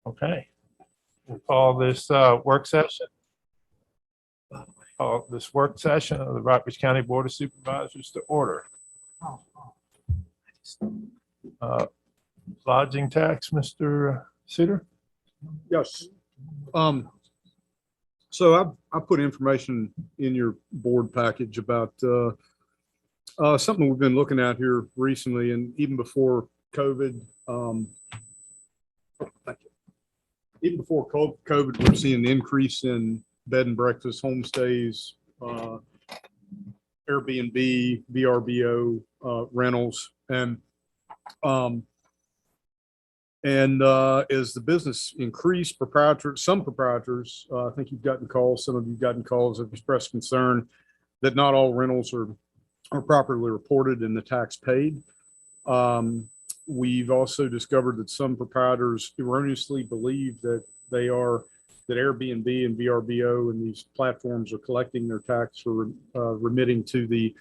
Okay. We'll call this work session. Call this work session of the Rockbridge County Board of Supervisors to order. Lodging tax, Mr. Suter? Yes. So I put information in your board package about something we've been looking at here recently, and even before COVID. Even before COVID, we're seeing an increase in bed and breakfast, homestays, Airbnb, VRBO, rentals, and as the business increased, some proprietors, I think you've gotten calls, some of you've gotten calls, have expressed concern that not all rentals are properly reported in the tax paid. We've also discovered that some proprietors erroneously believe that Airbnb and VRBO and these platforms are collecting their tax for remitting to the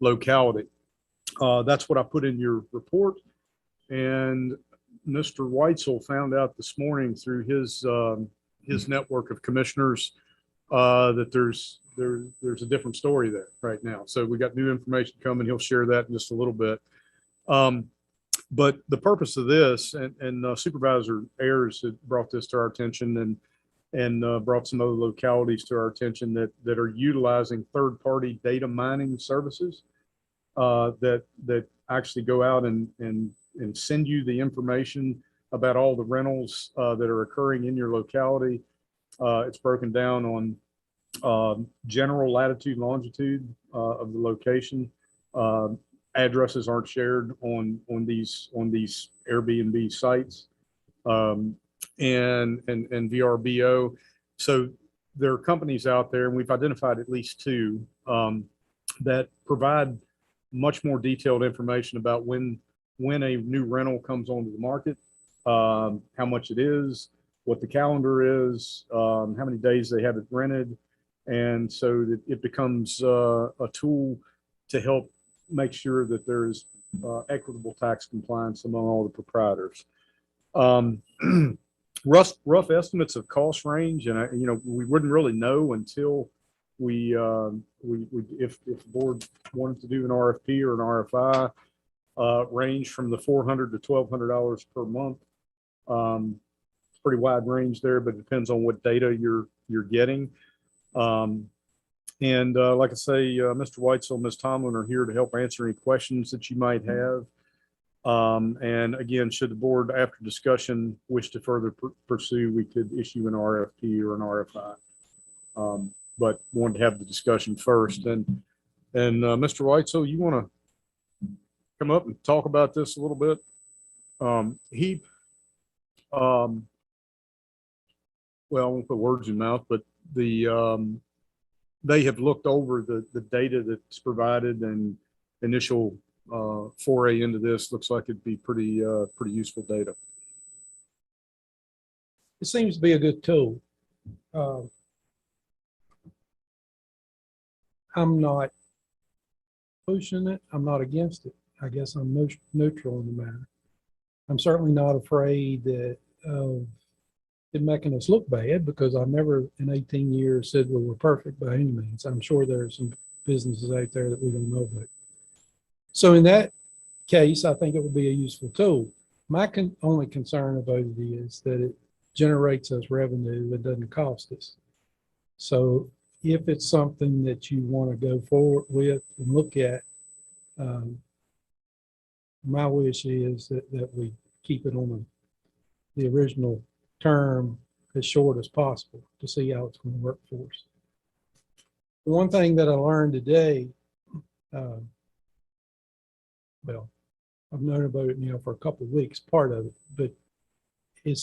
locality. That's what I put in your report. And Mr. Weitzel found out this morning through his network of commissioners that there's a different story there right now. So we got new information coming. He'll share that in just a little bit. But the purpose of this, and Supervisor Ayers had brought this to our attention, and brought some other localities to our attention that are utilizing third-party data mining services that actually go out and send you the information about all the rentals that are occurring in your locality. It's broken down on general latitude, longitude of the location. Addresses aren't shared on these Airbnb sites, and VRBO. So there are companies out there, and we've identified at least two that provide much more detailed information about when a new rental comes onto the market, how much it is, what the calendar is, how many days they have it rented, and so that it becomes a tool to help make sure that there's equitable tax compliance among all the proprietors. Rough estimates of cost range, and we wouldn't really know until if the board wanted to do an RFP or an RFI, range from the $400 to $1,200 per month. Pretty wide range there, but it depends on what data you're getting. And like I say, Mr. Weitzel and Ms. Tomlin are here to help answer any questions that you might have. And again, should the board, after discussion, wish to further pursue, we could issue an RFP or an RFI. But wanted to have the discussion first. And Mr. Weitzel, you want to come up and talk about this a little bit? Well, I won't put words in mouth, but they have looked over the data that's provided, and initial foray into this looks like it'd be pretty useful data. It seems to be a good tool. I'm not pushing it. I'm not against it. I guess I'm neutral in the matter. I'm certainly not afraid that it making us look bad, because I've never in 18 years said we were perfect by any means. I'm sure there are some businesses out there that we don't know about. So in that case, I think it would be a useful tool. My only concern about it is that it generates us revenue that doesn't cost us. So if it's something that you want to go forward with and look at, my wish is that we keep it on the original term as short as possible to see how it's going to work for us. One thing that I learned today, well, I've known about it now for a couple of weeks, part of it, but it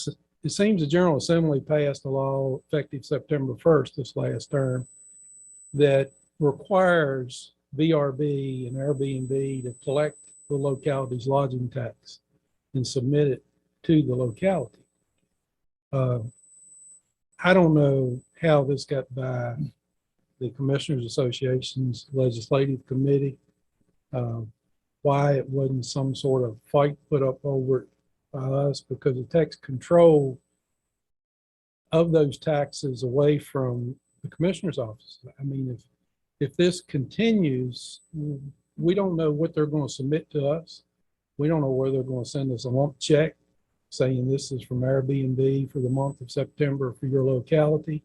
seems the General Assembly passed a law effective September 1st, this last term, that requires VRB and Airbnb to collect the locality's lodging tax and submit it to the locality. I don't know how this got by the Commissioners Association's legislative committee, why it wasn't some sort of fight put up over it by us, because the tax control of those taxes away from the commissioner's office. I mean, if this continues, we don't know what they're going to submit to us. We don't know whether they're going to send us a lump check saying this is from Airbnb for the month of September for your locality,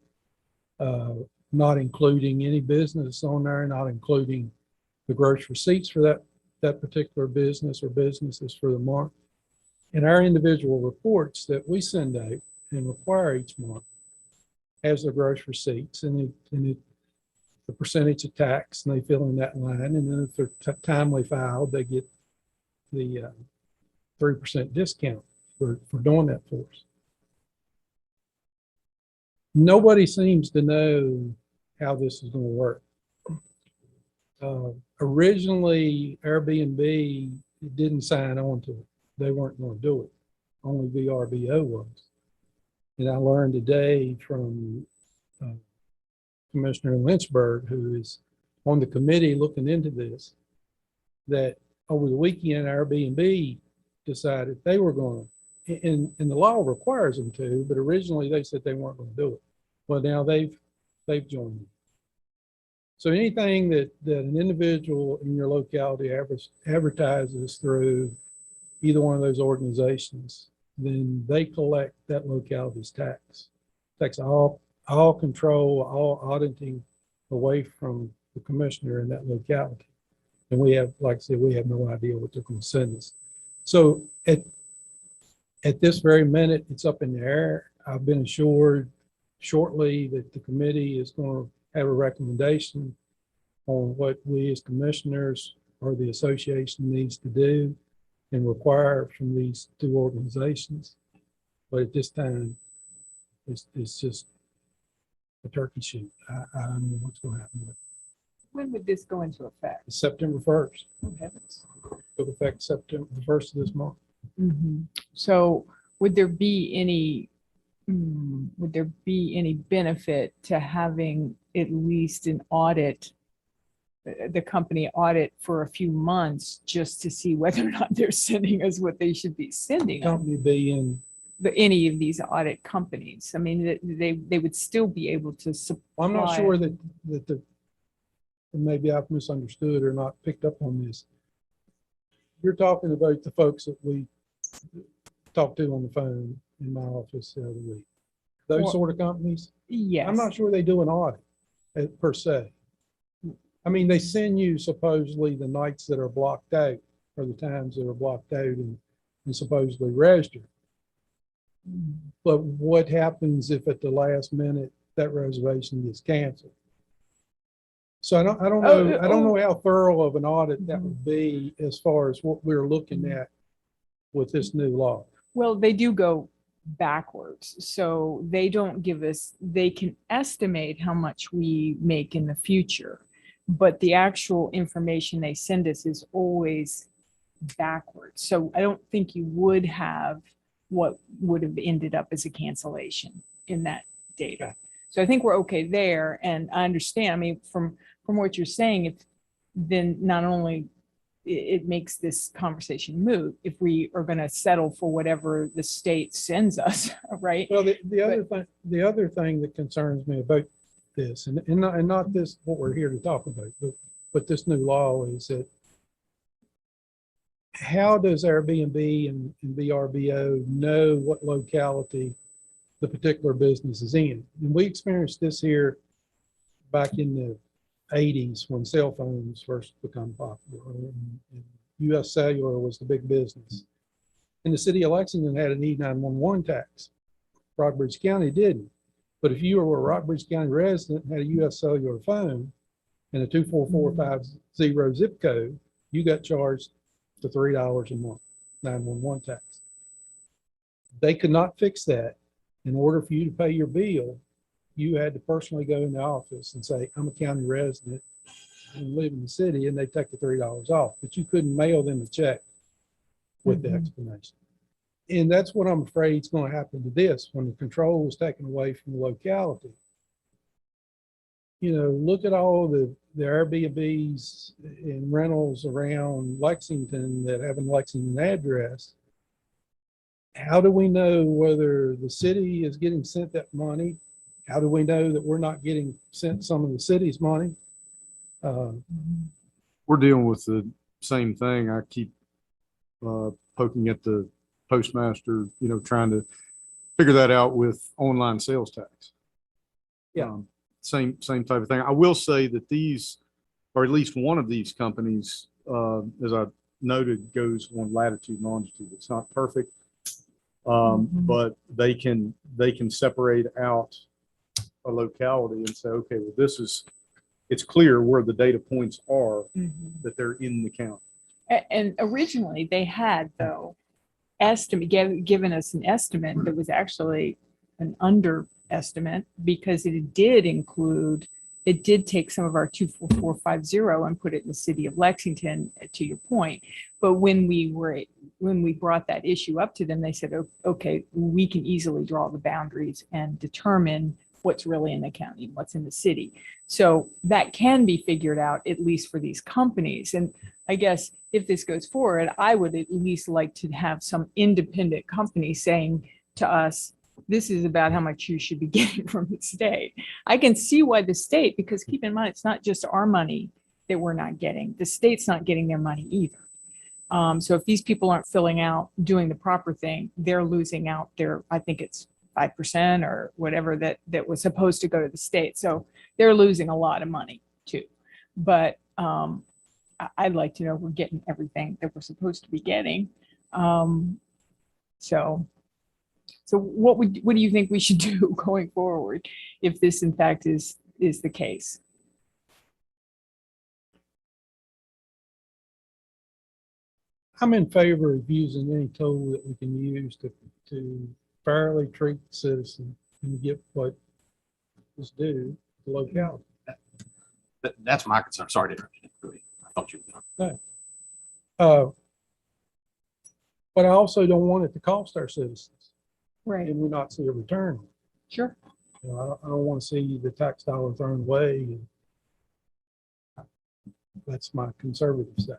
not including any business on there, not including the gross receipts for that particular business or businesses for the month. And our individual reports that we send out and require each month has the gross receipts and the percentage of tax, and they fill in that line. And then if they're timely filed, they get the 3% discount for doing that for us. Nobody seems to know how this is going to work. Originally, Airbnb didn't sign on to it. They weren't going to do it. Only VRBO was. And I learned today from Commissioner Lynchburg, who is on the committee looking into this, that over the weekend, Airbnb decided they were going to, and the law requires them to, but originally they said they weren't going to do it. Well, now they've joined them. So anything that an individual in your locality advertises through either one of those organizations, then they collect that locality's tax. Takes all control, all auditing away from the commissioner in that locality. And we have, like I said, we have no idea what they're going to send us. So at this very minute, it's up in the air. I've been assured shortly that the committee is going to have a recommendation on what we as commissioners or the association needs to do and require from these two organizations. But at this time, it's just a turkey shoot. I don't know what's going to happen with it. When would this go into effect? It's September 1st. Oh, heavens. It'll affect September the 1st of this month. Mm-hmm. So would there be any benefit to having at least an audit, the company audit for a few months just to see whether or not they're sending us what they should be sending us? Company being, Any of these audit companies? I mean, they would still be able to supply. I'm not sure that maybe I've misunderstood or not picked up on this. You're talking about the folks that we talked to on the phone in my office the other week. Those Well, sort of companies? Yes. I'm not sure they do an audit per se. I mean, they send you supposedly the nights that are blocked out or the times that are blocked out and supposedly registered. But what happens if at the last minute that reservation gets canceled? So I don't know how thorough of an audit that would be as far as what we're looking at with this new law. Well, they do go backwards. So they don't give us, they can estimate how much we make in the future, but the actual information they send us is always backwards. So I don't think you would have what would have ended up as a cancellation in that data. So I think we're okay there. And I understand, I mean, from what you're saying, if then not only it makes this conversation moot if we are going to settle for whatever the state sends us, right? Well, the other thing that concerns me about this, and not this what we're here to talk about, but this new law is that how does Airbnb and VRBO know what locality the particular business is in? And we experienced this here back in the 80s when cell phones first become popular. And US Cellular was the big business. And the city of Lexington had an E911 tax. Rockbridge County didn't. But if you were a Rockbridge County resident and had a US Cellular phone and a 24450 zip code, you got charged the $3 a month 911 tax. They could not fix that. In order for you to pay your bill, you had to personally go in the office and say, I'm a county resident and live in the city, and they take the $3 off. But you couldn't mail them a check with the explanation. And that's what I'm afraid is going to happen to this when the control is taken away from the locality. You know, look at all the Airbnbs and rentals around Lexington that have a Lexington address. how do we know whether the city is getting sent that money? How do we know that we're not getting sent some of the city's money? We're dealing with the same thing. I keep poking at the postmaster, trying to figure that out with online sales tax. Yeah. Same type of thing. I will say that these, or at least one of these companies, as I noted, goes on latitude and longitude. It's not perfect, but they can separate out a locality and say, okay, well, it's clear where the data points are that they're in the county. And originally they had, though, given us an estimate that was actually an underestimate, because it did take some of our 24450 and put it in the city of Lexington, to your point. But when we brought that issue up to them, they said, okay, we can easily draw the boundaries and determine what's really in the county, what's in the city. So that can be figured out, at least for these companies. And I guess if this goes forward, I would at least like to have some independent company saying to us, this is about how much you should be getting from the state. I can see why the state, because keep in mind, it's not just our money that we're not getting. The state's not getting their money either. So if these people aren't filling out, doing the proper thing, they're losing out their, I think it's 5% or whatever that was supposed to go to the state. So they're losing a lot of money too. But I'd like to know we're getting everything that we're supposed to be getting. So what do you think we should do going forward if this in fact is the case? I'm in favor of using any tool that we can use to fairly treat the citizen and get what is due to the locality. That's my concern. Sorry to interrupt you. Really, I thought you were done. But I also don't want it to cost our citizens Right. and we not see a return. Sure. I don't want to see the tax dollar thrown away. That's my conservative side.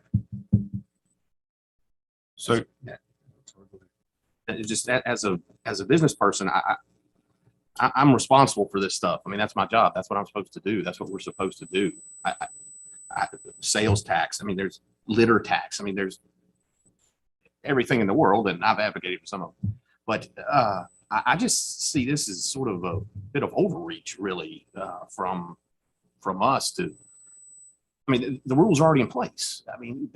So it's just as a business person, I'm responsible for this stuff. I mean, that's my job. That's what I'm supposed to do. That's what we're supposed to do. Sales tax. I mean, there's litter tax. I mean, there's everything in the world, and I've advocated for some of them. But I just see this as sort of a bit of overreach, really, from us to. I mean, the rules are already in place. I mean,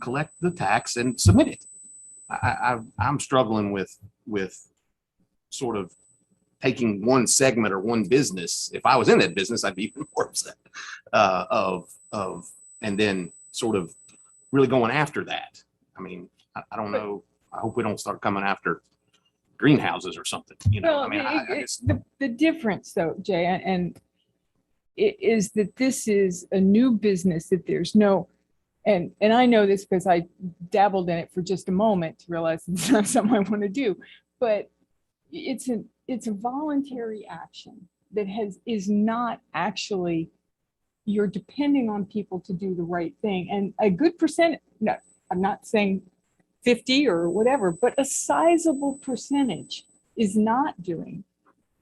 collect the tax and submit it. I'm struggling with sort of taking one segment or one business. If I was in that business, I'd be even more upset and then sort of really going after that. I mean, I don't know. I hope we don't start coming after greenhouses or something. Well, I mean, I guess the difference, though, Jay, and it is that this is a new business that there's no. And I know this because I dabbled in it for just a moment to realize it's not something I want to do, but it's a voluntary action that is not actually, you're depending on people to do the right thing. And a good percent, no, I'm not saying 50 or whatever, but a sizable percentage is not doing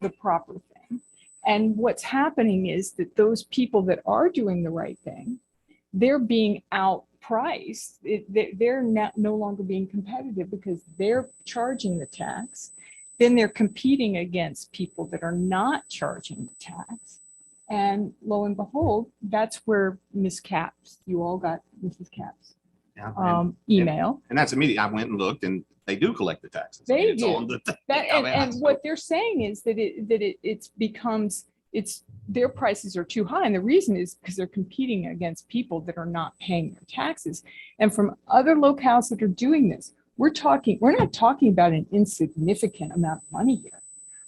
the proper thing. And what's happening is that those people that are doing the right thing, they're being outpriced. They're no longer being competitive because they're charging the tax. Then they're competing against people that are not charging the tax. And lo and behold, that's where Ms. Capps, you all got Mrs. Capps' yeah, email. and that's immediate. I went and looked, and they do collect the taxes. I mean, They it's do. on the thing. That, I mean, and what they're saying is that their prices are too high. And the reason is because they're competing against people that are not paying their taxes. And from other locales that are doing this, we're not talking about an insignificant amount of money here.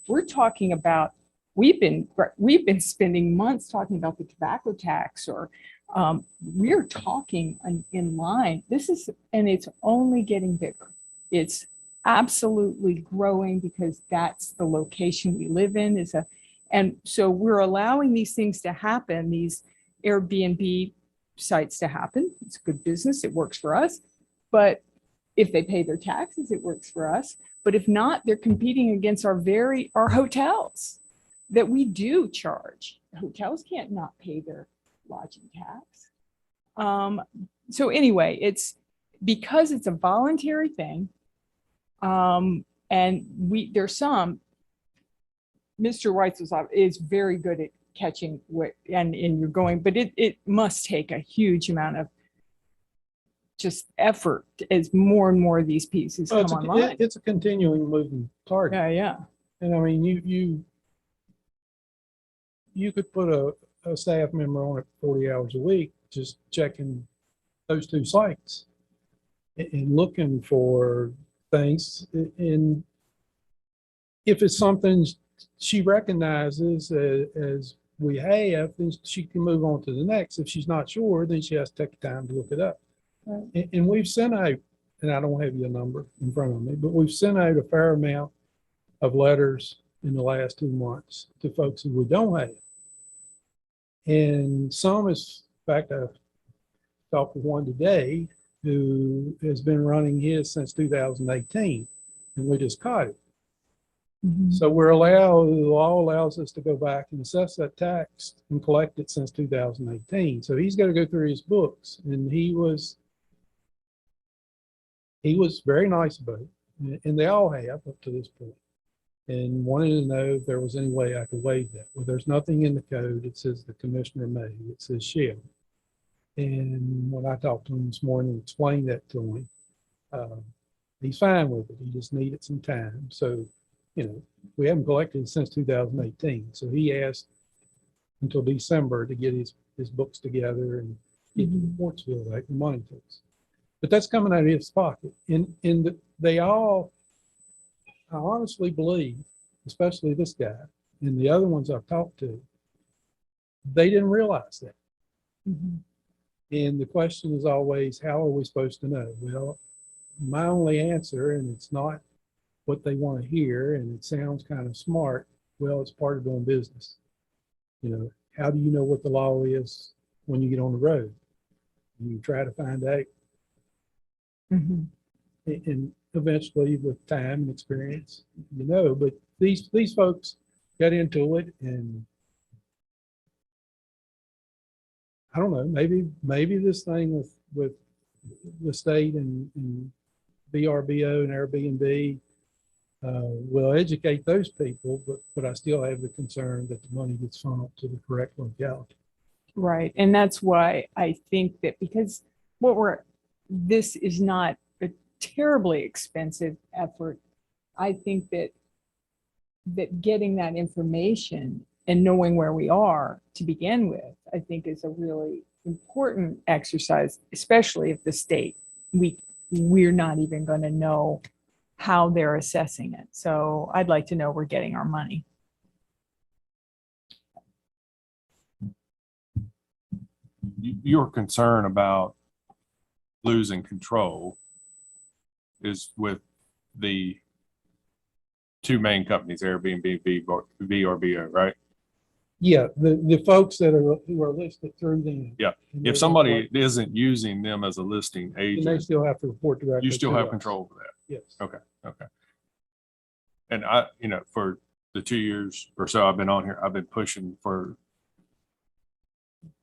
We're talking about, we've been spending months talking about the tobacco tax, or we're talking in line. And it's only getting bigger. It's absolutely growing because that's the location we live in. And so we're allowing these things to happen, these Airbnb sites to happen. It's good business. It works for us. But if they pay their taxes, it works for us. But if not, they're competing against our hotels that we do charge. Hotels can't not pay their lodging tax. So anyway, it's because it's a voluntary thing. And there's some, Mr. White's is very good at catching what, and you're going, but it must take a huge amount of just effort as more and more of these pieces Well, come online. it's a continuing moving target. Yeah, yeah. And I mean, you could put a staff member on it 40 hours a week, just checking those two sites and looking for things. And if it's something she recognizes as we have, then she can move on to the next. If she's not sure, then she has to take the time to look it up. Right. And we've sent out, and I don't have your number in front of me, but we've sent out a fair amount of letters in the last 2 months to folks who we don't have. And some is, in fact, I talked with one today who has been running his since 2018, and we just caught it. Mhm. So the law allows us to go back and assess that tax and collect it since 2018. So he's got to go through his books, and he was very nice about it, and they all have up to this point, and wanted to know if there was any way I could waive that. Well, there's nothing in the code. It says the commissioner may, it says shall. And when I talked to him this morning, and explained that to him, he's fine with it. He just needed some time. So, we haven't collected since 2018. So he asked until December to get his books together and get the reports filled out, the money to us. But that's coming out of his pocket. And they all, I honestly believe, especially this guy and the other ones I've talked to, they didn't realize that. Mhm. And the question is always, how are we supposed to know? Well, my only answer, and it's not what they want to hear, and it sounds kind of smart, well, it's part of doing business. How do you know what the law is when you get on the road? You try to find out, Mhm. and eventually with time and experience, but these folks got into it, and I don't know, maybe this thing with the state and VRBO and Airbnb will educate those people, but I still have the concern that the money gets funneled to the correct locality. Right. And that's why I think that because this is not a terribly expensive effort. I think that getting that information and knowing where we are to begin with, I think is a really important exercise, especially if the state, we're not even going to know how they're assessing it. So I'd like to know we're getting our money. Your concern about losing control is with the two main companies, Airbnb, VRBO, right? Yeah, the folks who are listed through them. Yeah. And If somebody isn't using them as a listing they agent, still have to report directly. you still to have us. control over that. Yes. Okay. And for the 2 years or so I've been on here, I've been pushing for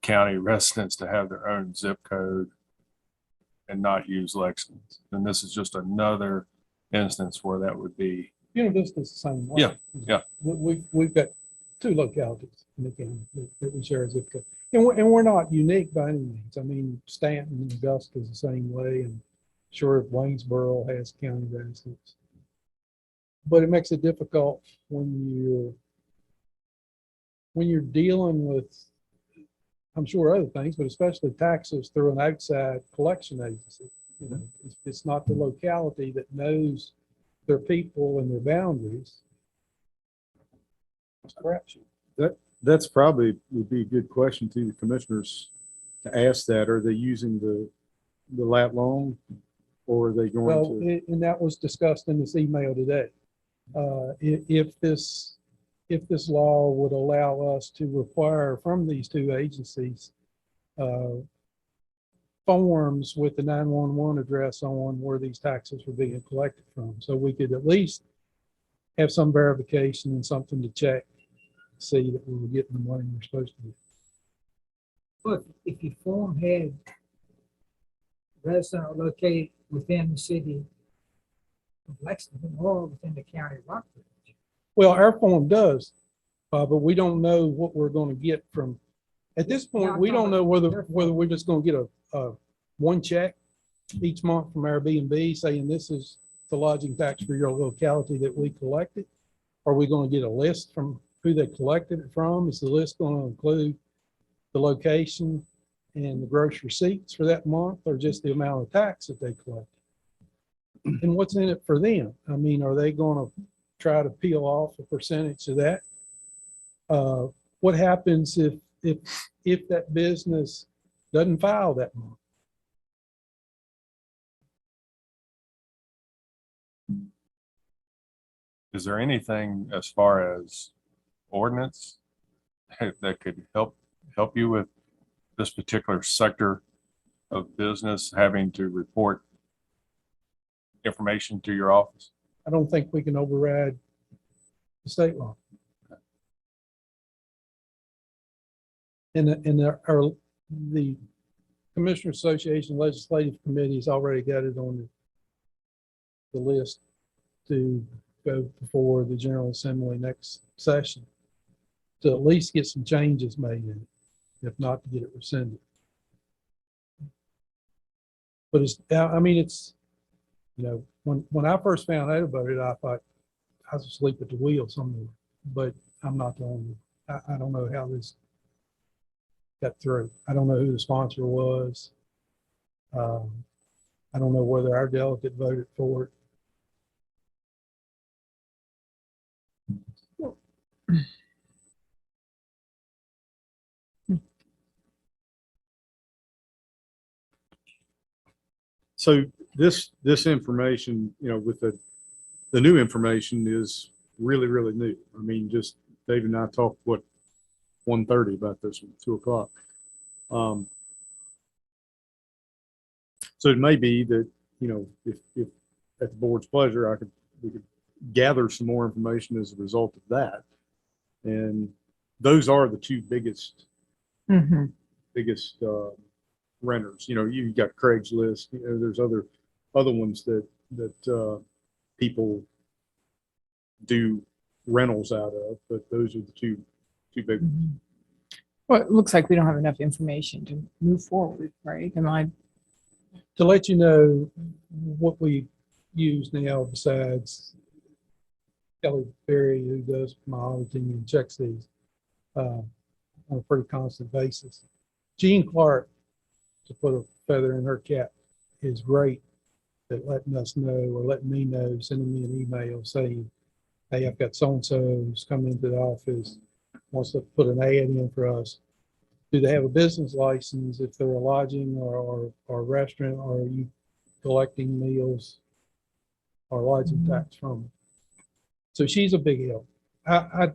county residents to have their own zip code and not use Lexington's. And this is just another instance where that would be. Vista's the same way. Yeah. We've got two localities in the county that we share a zip code. And we're not unique by any means. I mean, Stanton and Augusta is the same way, and sure, Waynesboro has county residents. But it makes it difficult when you're dealing with, I'm sure, other things, but especially taxes through an outside collection agency. It's not the locality that knows their people and their boundaries. It's correction. That's probably would be a good question to the commissioners to ask that. Are they using the lat long, or are they going Well, to? and that was discussed in this email today. If this law would allow us to require from these two agencies forms with the 911 address on where these taxes were being collected from. So we could at least have some verification and something to check, see that we were getting the money we're supposed to get. But if your form had resident located within the city of Lexington or within the county of Rockbridge. Well, our form does, but we don't know what we're going to get from, at this point, we don't know whether we're just going to get a one check each month from Airbnb saying this is the lodging tax for your locality that we collected. Are we going to get a list from who they collected it from? Is the list going to include the location and the gross receipts for that month, or just the amount of tax that they collected? And what's in it for them? I mean, are they going to try to peel off a percentage of that? What happens if that business doesn't file that month? Is there anything as far as ordinance that could help you with this particular sector of business having to report information to your office? I don't think we can override the state law. And the Commissioner Association Legislative Committee has already got it on the list to go before the General Assembly next session to at least get some changes made in it, if not to get it rescinded. But it's, I mean, it's, you know, when I first found out about it, I thought I was asleep at the wheel somewhere, but I'm not the only one. I don't know how this got through. I don't know who the sponsor was. I don't know whether our delegate voted for it. So this information, you know, with the new information is really, really new. I mean, just Dave and I talked, 1:30 about this one, 2:00. So it may be that, you know, if at the board's pleasure, we could gather some more information as a result of that. And those are the two biggest renters. You know, you've got Craigslist. You know, there's other ones that people do rentals out of, but those are the two big ones. Well, it looks like we don't have enough information to move forward, right? Am I? To let you know what we use now besides Kelly Berry, who does my auditing and checks these on a pretty constant basis. Gene Clark, to put a feather in her cap, is great at letting us know or letting me know, sending me an email saying, hey, I've got so-and-so who's coming into the office, wants to put an ad in for us. Do they have a business license if they're a lodging or a restaurant, or are you collecting meals or lodging tax from them? So she's a big help. I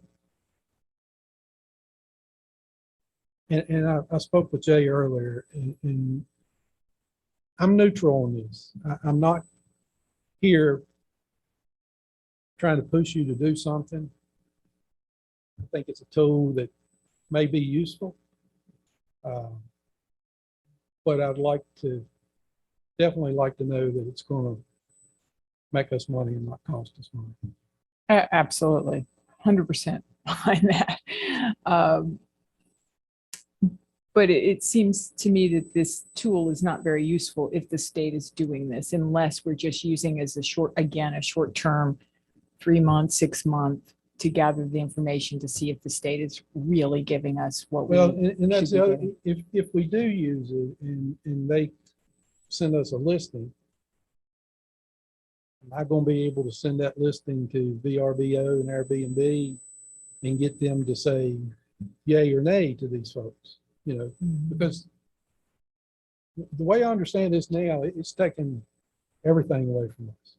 spoke with Jay earlier, and I'm neutral on this. I'm not here trying to push you to do something. I think it's a tool that may be useful. But I'd definitely like to know that it's going to make us money and not cost us money. Absolutely, 100% behind that. But it seems to me that this tool is not very useful if the state is doing this, unless we're just using as a short-term, 3 month, 6 month, to gather the information to see if the state is really giving us what we. Well, and that's should the be other, if we do use it and they send us a listing, am I going to be able to send that listing to VRBO and Airbnb and get them to say yay or nay to these folks? You know, because the way I understand this now, it's taking everything away from us,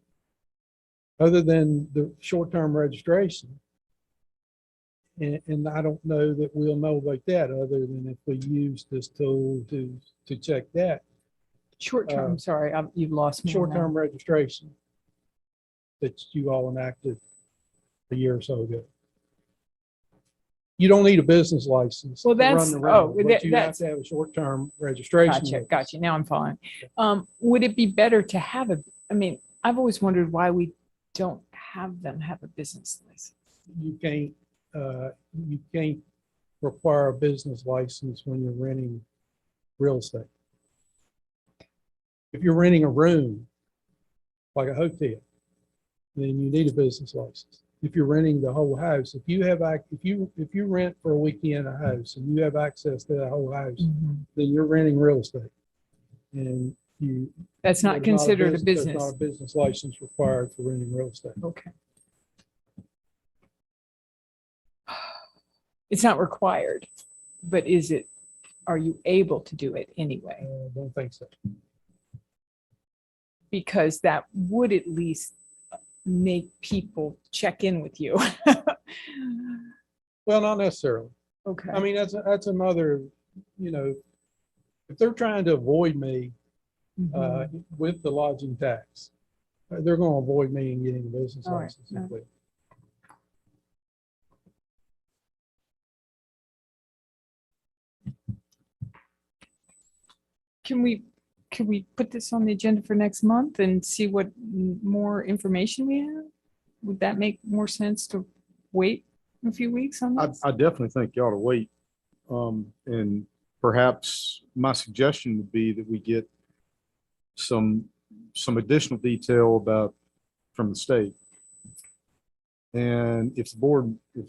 other than the short-term registration. And I don't know that we'll know about that, other than if we use this tool to check that. Short term, sorry, you've lost me. on that. short-term registration that you all enacted a year or so ago. You don't need a business license. Well, to run that's- the rental, oh, but you have that's- to have a short-term registration. Gotcha, with us. gotcha. Now I'm following. Would it be better to have I mean, I've always wondered why we don't have them have a business license. You can't require a business license when you're renting real estate. If you're renting a room, like a hotel, then you need a business license. If you're renting the whole house, if you rent for a weekend a house and you have access to the whole house, then you're renting real estate. And That's not there's considered a There's business. not a business license required for renting real estate. Okay. It's not required, but are you able to do it anyway? I don't think so. Because that would at least make people check in with you. Well, not necessarily. Okay. I mean, that's another, if they're trying to avoid me with the lodging tax, they're going to avoid me and getting a business All right. license. All right. Can we put this on the agenda for next month and see what more information we have? Would that make more sense to wait a few weeks on this? I definitely think you ought to wait. And perhaps my suggestion would be that we get some additional detail from the state. And if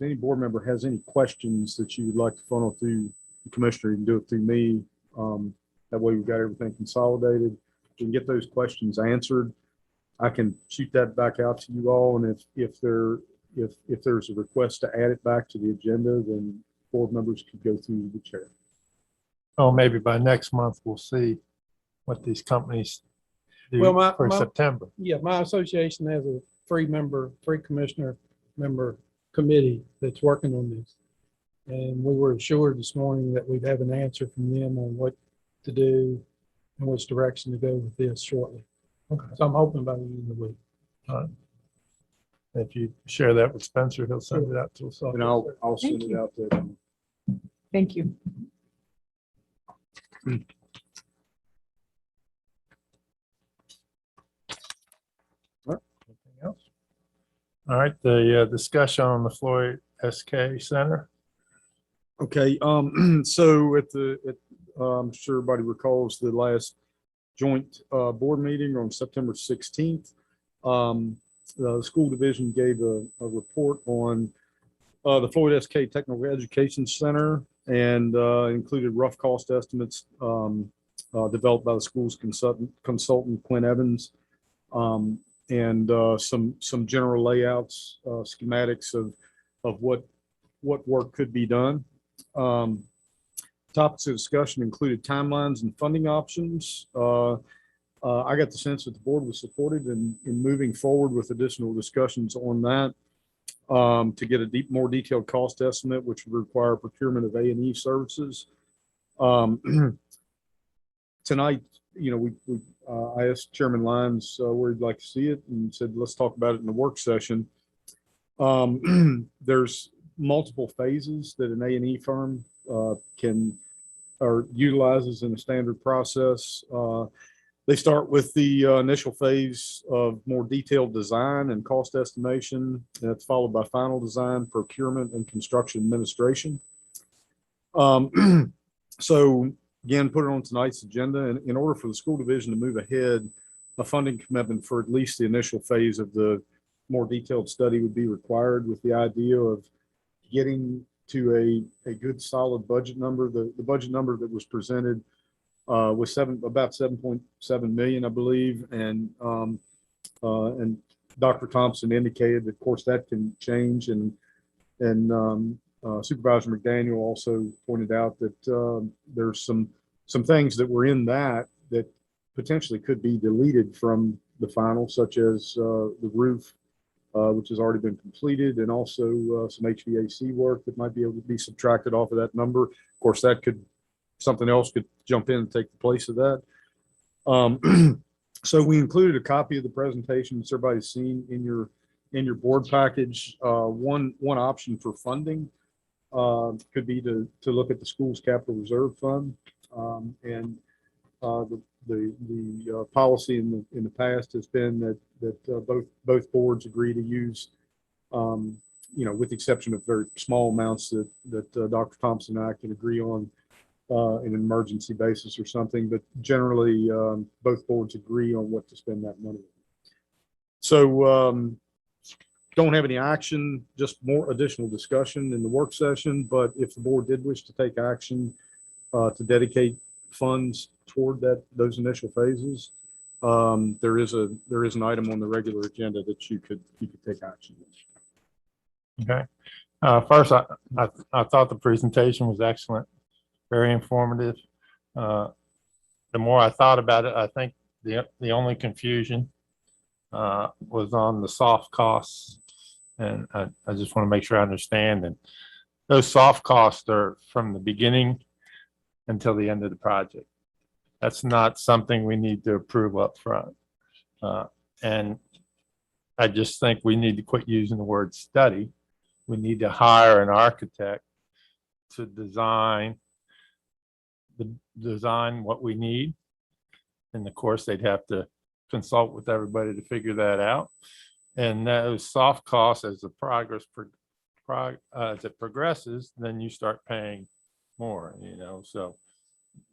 any board member has any questions that you would like to funnel through the commissioner, you can do it through me. That way we've got everything consolidated. We can get those questions answered. I can shoot that back out to you all. And if there's a request to add it back to the agenda, then board members could go through the chair. Oh, maybe by next month, we'll see what these companies do Well, for September. Yeah, my association has a three commissioner member committee that's working on this. And we were assured this morning that we'd have an answer from them on what to do and which direction to go with this shortly. Okay. So I'm hoping by the end of the week. If you share that with Spencer, he'll send it out to us. And I'll send it out to them. Thank you. Anything else? All right, the discussion on the Floyd SK Center. Okay, so I'm sure everybody recalls the last joint board meeting on September 16th. The school division gave a report on the Floyd SK Technical Education Center and included rough cost estimates developed by the school's consultant Quinn Evans, and some general layouts, schematics of what work could be done. Topics of discussion included timelines and funding options. I got the sense that the board was supported in moving forward with additional discussions on that to get a more detailed cost estimate, which would require procurement of A&E services. Tonight, I asked Chairman Lyons where he'd like to see it and said, let's talk about it in the work session. There's multiple phases that an A&E firm utilizes in a standard process. They start with the initial phase of more detailed design and cost estimation. That's followed by final design, procurement, and construction administration. So again, put it on tonight's agenda. And in order for the school division to move ahead, a funding commitment for at least the initial phase of the more detailed study would be required, with the idea of getting to a good solid budget number. The budget number that was presented was about 7.7 million, I believe. And Dr. Thompson indicated that, of course, that can change. And Supervisor McDaniel also pointed out that there's some things that were in that potentially could be deleted from the final, such as the roof, which has already been completed, and also some HVAC work that might be able to be subtracted off of that number. Of course, something else could jump in and take the place of that. So we included a copy of the presentation that everybody's seen in your board package. One option for funding could be to look at the school's capital reserve fund. And the policy in the past has been that both boards agree to use, with the exception of very small amounts that Dr. Thompson and I can agree on in an emergency basis or something, but generally both boards agree on what to spend that money on. So don't have any action, just more additional discussion in the work session. But if the board did wish to take action to dedicate funds toward those initial phases, there is an item on the regular agenda that you could take action with. Okay. First, I thought the presentation was excellent, very informative. The more I thought about it, I think the only confusion was on the soft costs. And I just want to make sure I understand. And those soft costs are from the beginning until the end of the project. That's not something we need to approve up front. And I just think we need to quit using the word study. We need to hire an architect to design what we need. And of course, they'd have to consult with everybody to figure that out. And those soft costs, as the as it progresses, then you start paying more, so,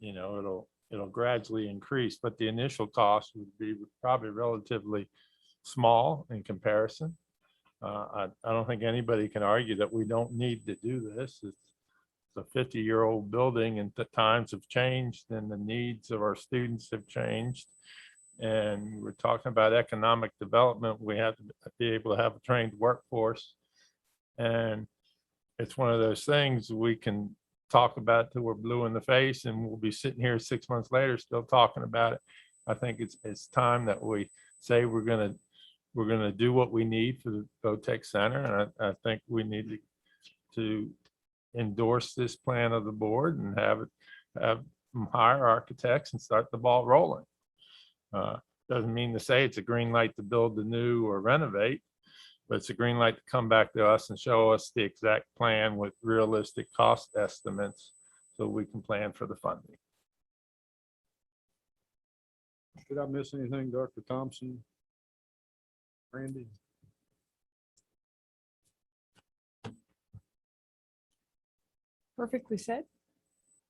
it'll gradually increase, but the initial cost would be probably relatively small in comparison. I don't think anybody can argue that we don't need to do this. It's a 50-year-old building, and the times have changed and the needs of our students have changed. And we're talking about economic development. We have to be able to have a trained workforce. And it's one of those things we can talk about till we're blue in the face, and we'll be sitting here 6 months later still talking about it. I think it's time that we say we're gonna do what we need for the VOTEC Center, and I think we need to endorse this plan of the board and have them hire architects and start the ball rolling. Doesn't mean to say it's a green light to build the new or renovate, but it's a green light to come back to us and show us the exact plan with realistic cost estimates so we can plan for the funding. Did I miss anything, Dr. Thompson? Randy? Perfectly said.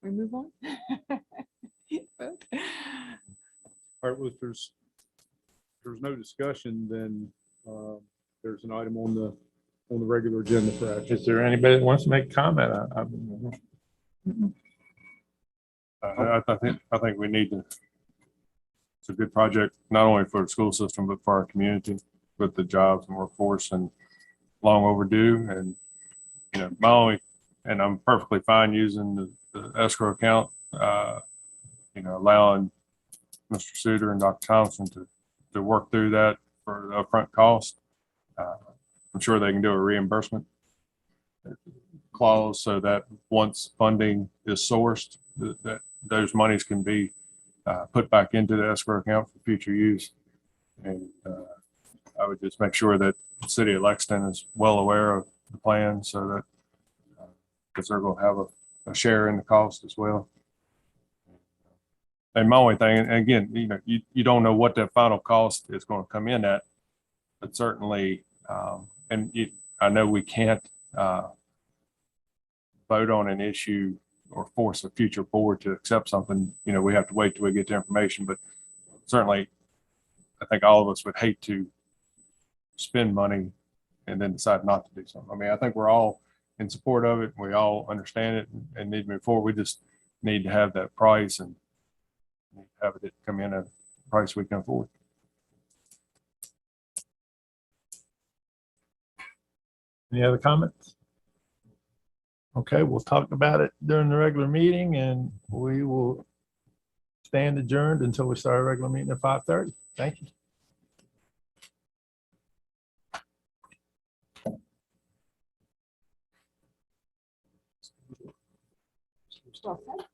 We move on. All right, well, if there's no discussion, then there's an item on the regular agenda for action. Is there anybody that wants to make a comment? I think we need to. It's a good project, not only for the school system, but for our community with the jobs and workforce, and long overdue. And, and I'm perfectly fine using the escrow account, allowing Mr. Suter and Dr. Thompson to work through that for the upfront cost. I'm sure they can do a reimbursement clause so that once funding is sourced, that those monies can be put back into the escrow account for future use. And I would just make sure that the city of Lexington is well aware of the plan, so that because they're going to have a share in the cost as well. And my only thing, and again, you don't know what that final cost is going to come in at, but certainly, I know we can't vote on an issue or force a future board to accept something. We have to wait till we get the information, but certainly I think all of us would hate to spend money and then decide not to do something. I mean, I think we're all in support of it. We all understand it and need to move forward. We just need to have that price and have it come in at a price we can afford. Any other comments? Okay, we'll talk about it during the regular meeting, and we will stand adjourned until we start a regular meeting at 5:30. Thank you. Well said.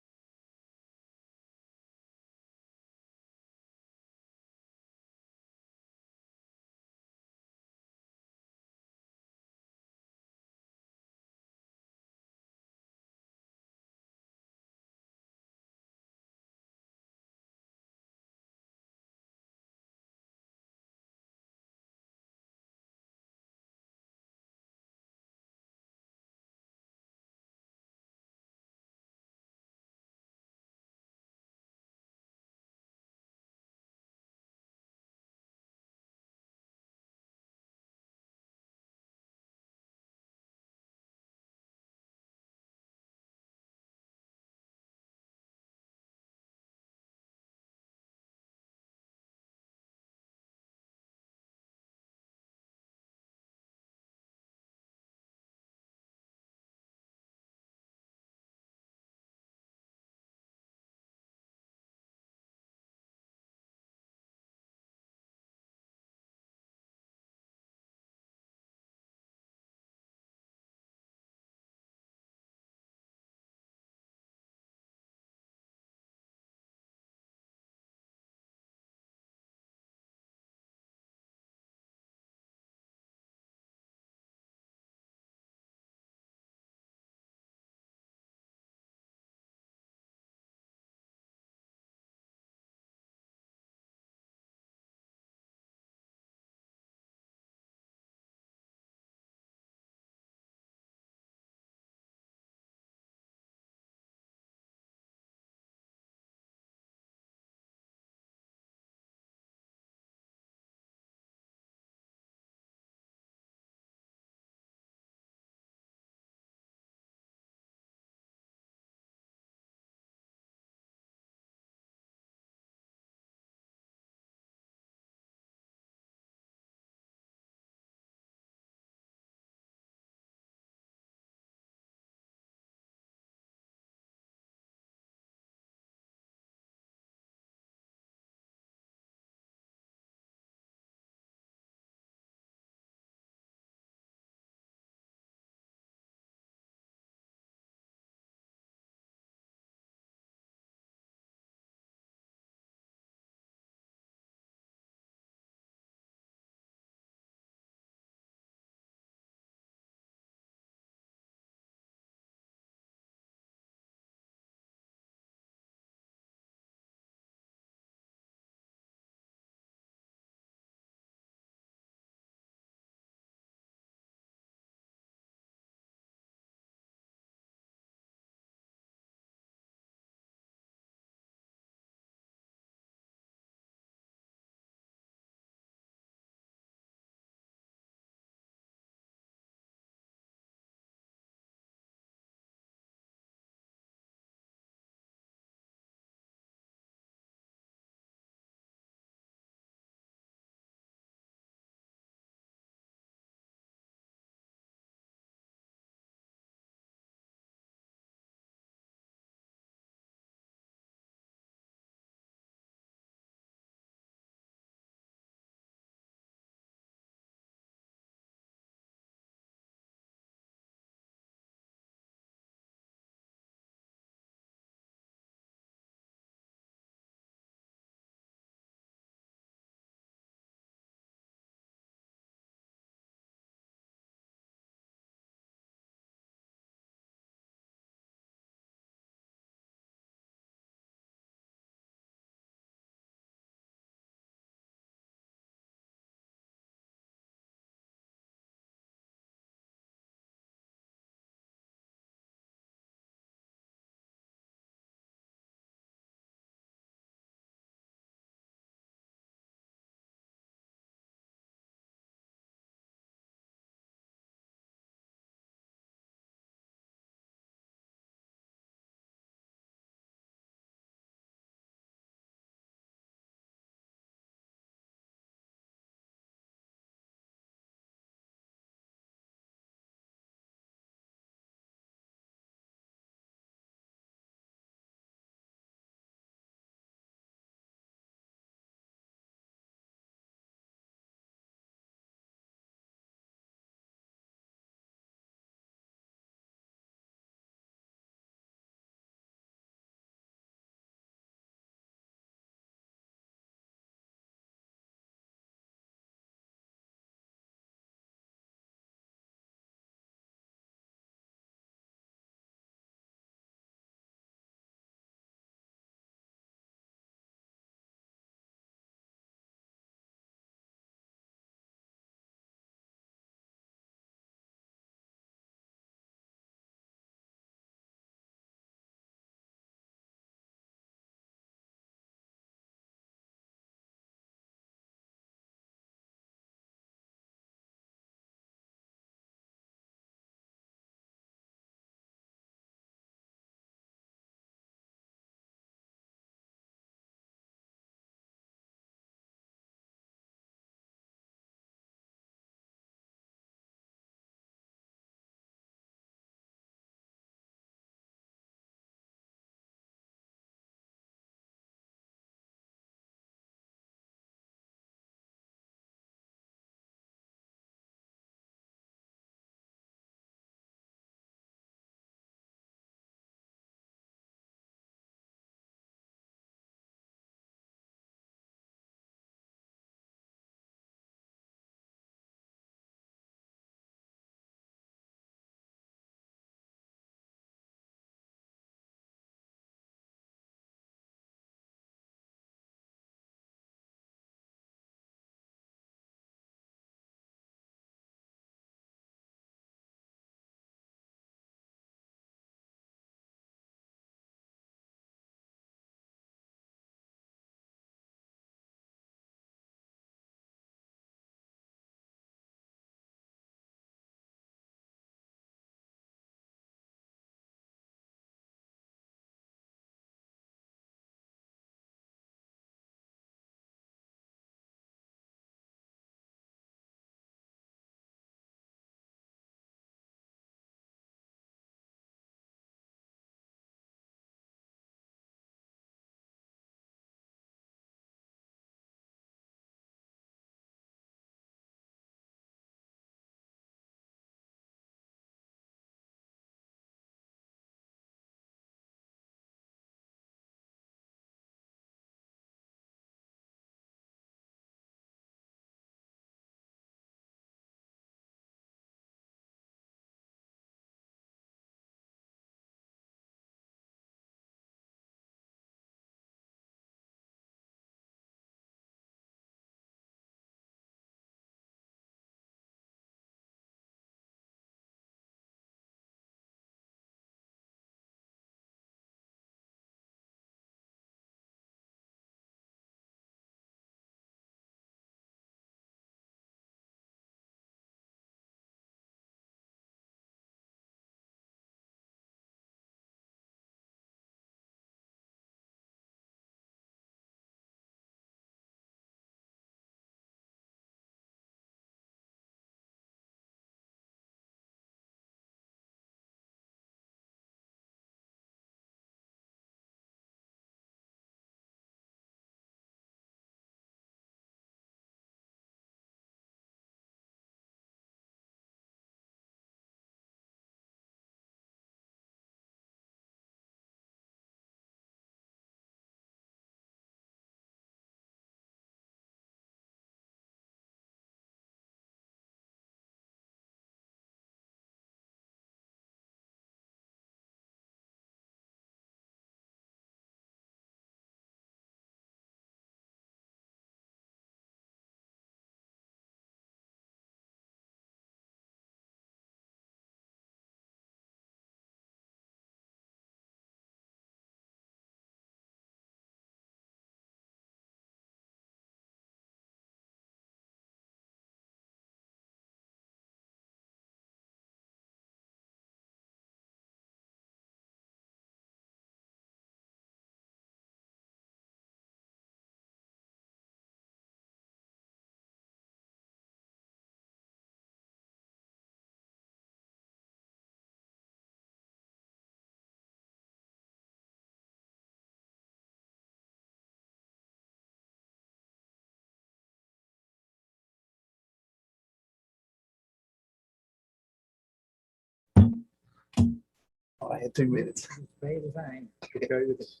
Oh, I had 2 minutes. Pay the thing. Okay, it's,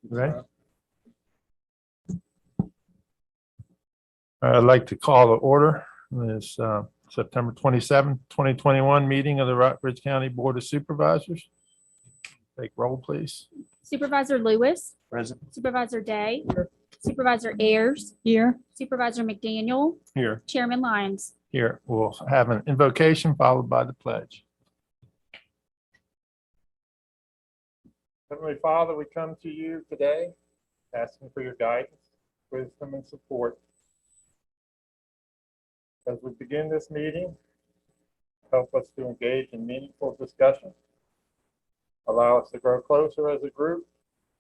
Right? I'd like to call to order this September 27th, 2021 meeting of the Rockbridge County Board of Supervisors. Take roll, please. Supervisor Lewis, Present. Supervisor Day, Supervisor Ayers, Here. Supervisor McDaniel, Here. Chairman Lyons. Here, we'll have an invocation followed by the pledge. Heavenly Father, we come to you today asking for your guidance, wisdom, and support. As we begin this meeting, help us to engage in meaningful discussion. Allow us to grow closer as a group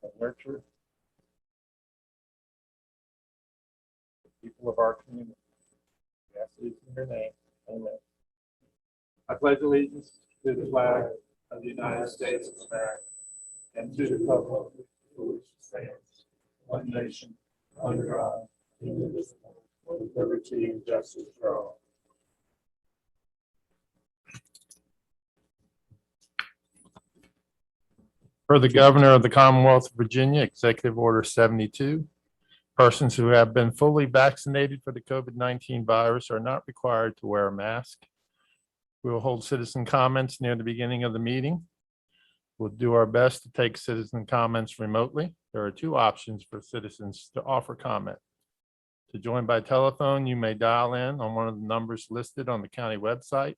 and nurture the people of our community. We ask these in your name. Amen. I pledge allegiance to the flag of the United States of America and to the republic for which it stands, one nation, under God, indivisible, with liberty and justice for all. For the Governor of the Commonwealth of Virginia, Executive Order 72, persons who have been fully vaccinated for the COVID-19 virus are not required to wear a mask. We will hold citizen comments near the beginning of the meeting. We'll do our best to take citizen comments remotely. There are 2 options for citizens to offer comment. To join by telephone, you may dial in on one of the numbers listed on the county website.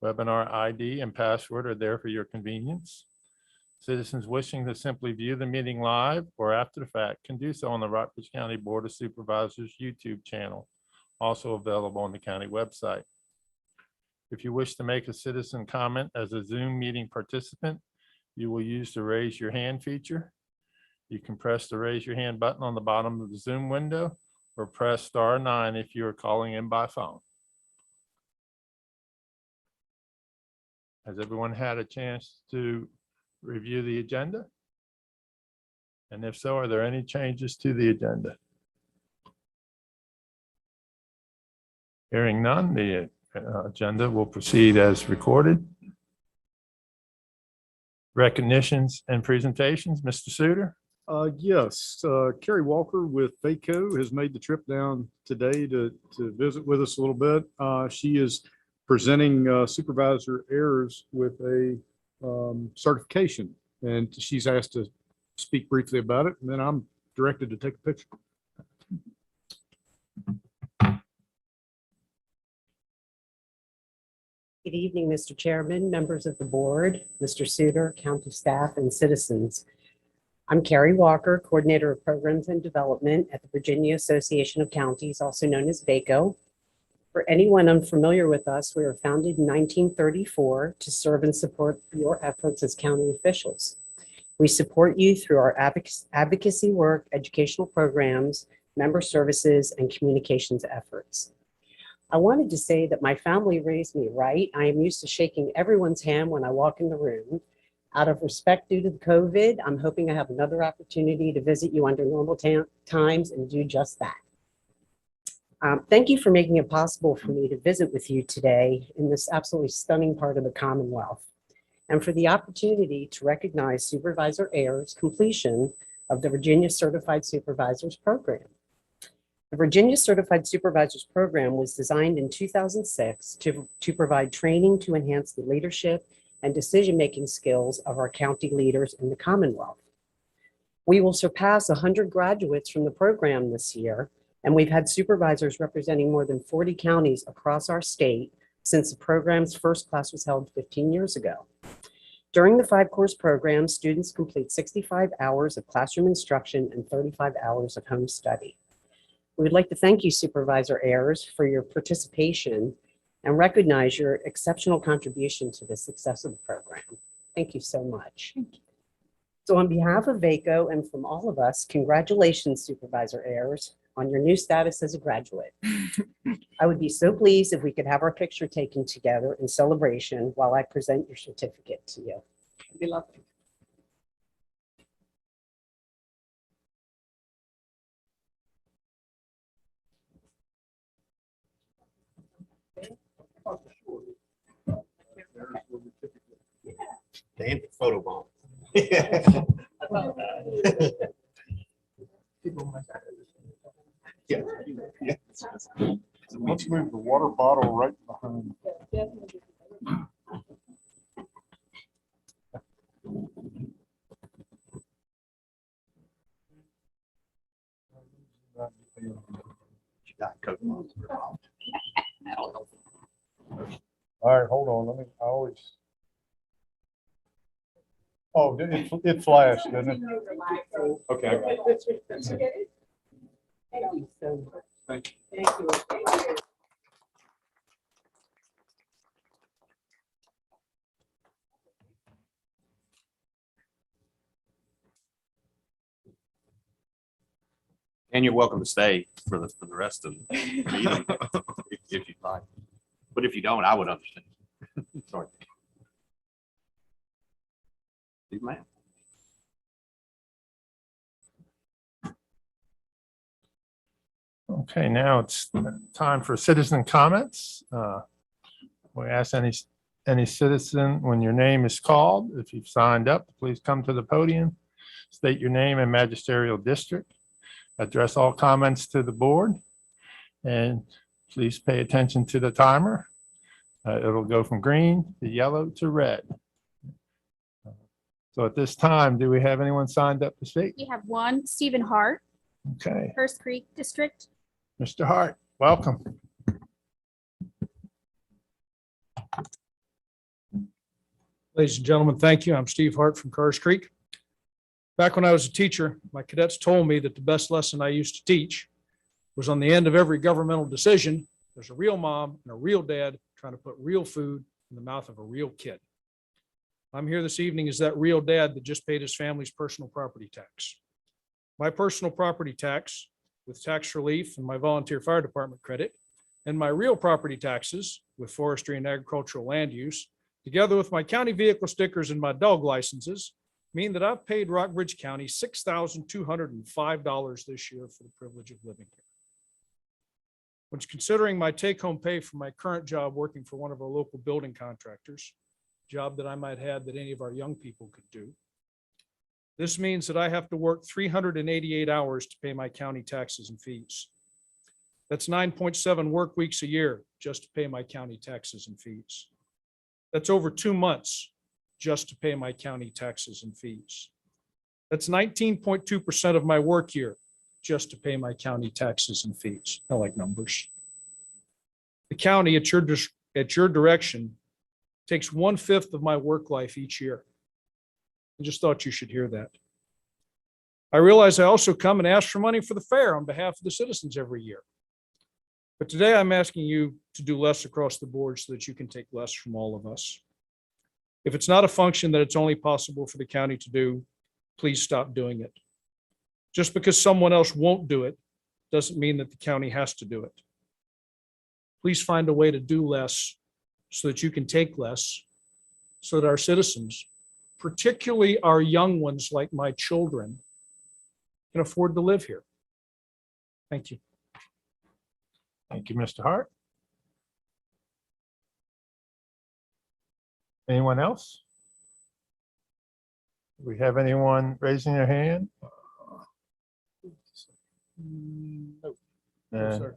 Webinar ID and password are there for your convenience. Citizens wishing to simply view the meeting live or after the fact can do so on the Rockbridge County Board of Supervisors YouTube channel, also available on the county website. If you wish to make a citizen comment as a Zoom meeting participant, you will use the raise your hand feature. You can press the raise your hand button on the bottom of the Zoom window or press *9 if you are calling in by phone. Has everyone had a chance to review the agenda? And if so, are there any changes to the agenda? Hearing none, the agenda will proceed as recorded. Recognitions and presentations, Mr. Suter. yes, Carrie Walker with VACO has made the trip down today to visit with us a little bit. She is presenting Supervisor Ayers with a certification, and she's asked to speak briefly about it, and then I'm directed to take a picture. Good evening, Mr. Chairman, members of the board, Mr. Suter, county staff, and citizens. I'm Carrie Walker, Coordinator of Programs and Development at the Virginia Association of Counties, also known as VACO. For anyone unfamiliar with us, we were founded in 1934 to serve and support your efforts as county officials. We support you through our advocacy work, educational programs, member services, and communications efforts. I wanted to say that my family raised me right. I am used to shaking everyone's hand when I walk in the room. Out of respect due to the COVID, I'm hoping I have another opportunity to visit you under normal times and do just that. Thank you for making it possible for me to visit with you today in this absolutely stunning part of the Commonwealth, and for the opportunity to recognize Supervisor Ayers' completion of the Virginia Certified Supervisors Program. The Virginia Certified Supervisors Program was designed in 2006 to provide training to enhance the leadership and decision-making skills of our county leaders in the Commonwealth. We will surpass 100 graduates from the program this year, and we've had supervisors representing more than 40 counties across our state since the program's first class was held 15 years ago. During the 5-course program, students complete 65 hours of classroom instruction and 35 hours of home study. We would like to thank you, Supervisor Ayers, for your participation and recognize your exceptional contribution to the success of the program. Thank you so much. So on behalf of VACO and from all of us, congratulations, Supervisor Ayers, on your new status as a graduate. I would be so pleased if we could have our picture taken together in celebration while I present your certificate to you. It'd be lovely. Dan, photo bomb. Yeah. Yeah. Let's move the water bottle right behind. All right, hold on, I always. Oh, it flashed, didn't it? Okay. I got it. Thank you. And you're welcome to stay for the rest of the meeting if you'd like. But if you don't, I would understand. Sorry. Steve, man. Okay, now it's time for citizen comments. We ask any citizen, when your name is called, if you've signed up, please come to the podium, state your name and magisterial district, address all comments to the board, and please pay attention to the timer. It'll go from green to yellow to red. So at this time, do we have anyone signed up to speak? You have one, Stephen Hart, Okay, First Creek District. Mr. Hart, welcome. Ladies and gentlemen, thank you. I'm Steve Hart from Carrs Creek. Back when I was a teacher, my cadets told me that the best lesson I used to teach was on the end of every governmental decision, there's a real mom and a real dad trying to put real food in the mouth of a real kid. I'm here this evening as that real dad that just paid his family's personal property tax. My personal property tax with tax relief and my volunteer fire department credit, and my real property taxes with forestry and agricultural land use, together with my county vehicle stickers and my dog licenses, mean that I've paid Rockbridge County $6,205 this year for the privilege of living here. When considering my take-home pay for my current job working for one of our local building contractors, job that I might have that any of our young people could do, this means that I have to work 388 hours to pay my county taxes and fees. That's 9.7 work weeks a year just to pay my county taxes and fees. That's over 2 months just to pay my county taxes and fees. That's 19.2% of my work year just to pay my county taxes and fees. I like numbers. The county at your direction takes 1/5 of my work life each year. I just thought you should hear that. I realize I also come and ask for money for the fair on behalf of the citizens every year. But today I'm asking you to do less across the board so that you can take less from all of us. If it's not a function that it's only possible for the county to do, please stop doing it. Just because someone else won't do it doesn't mean that the county has to do it. Please find a way to do less so that you can take less, so that our citizens, particularly our young ones like my children, can afford to live here. Thank you. Thank you, Mr. Hart. Anyone else? Do we have anyone raising their hand? No, And sir.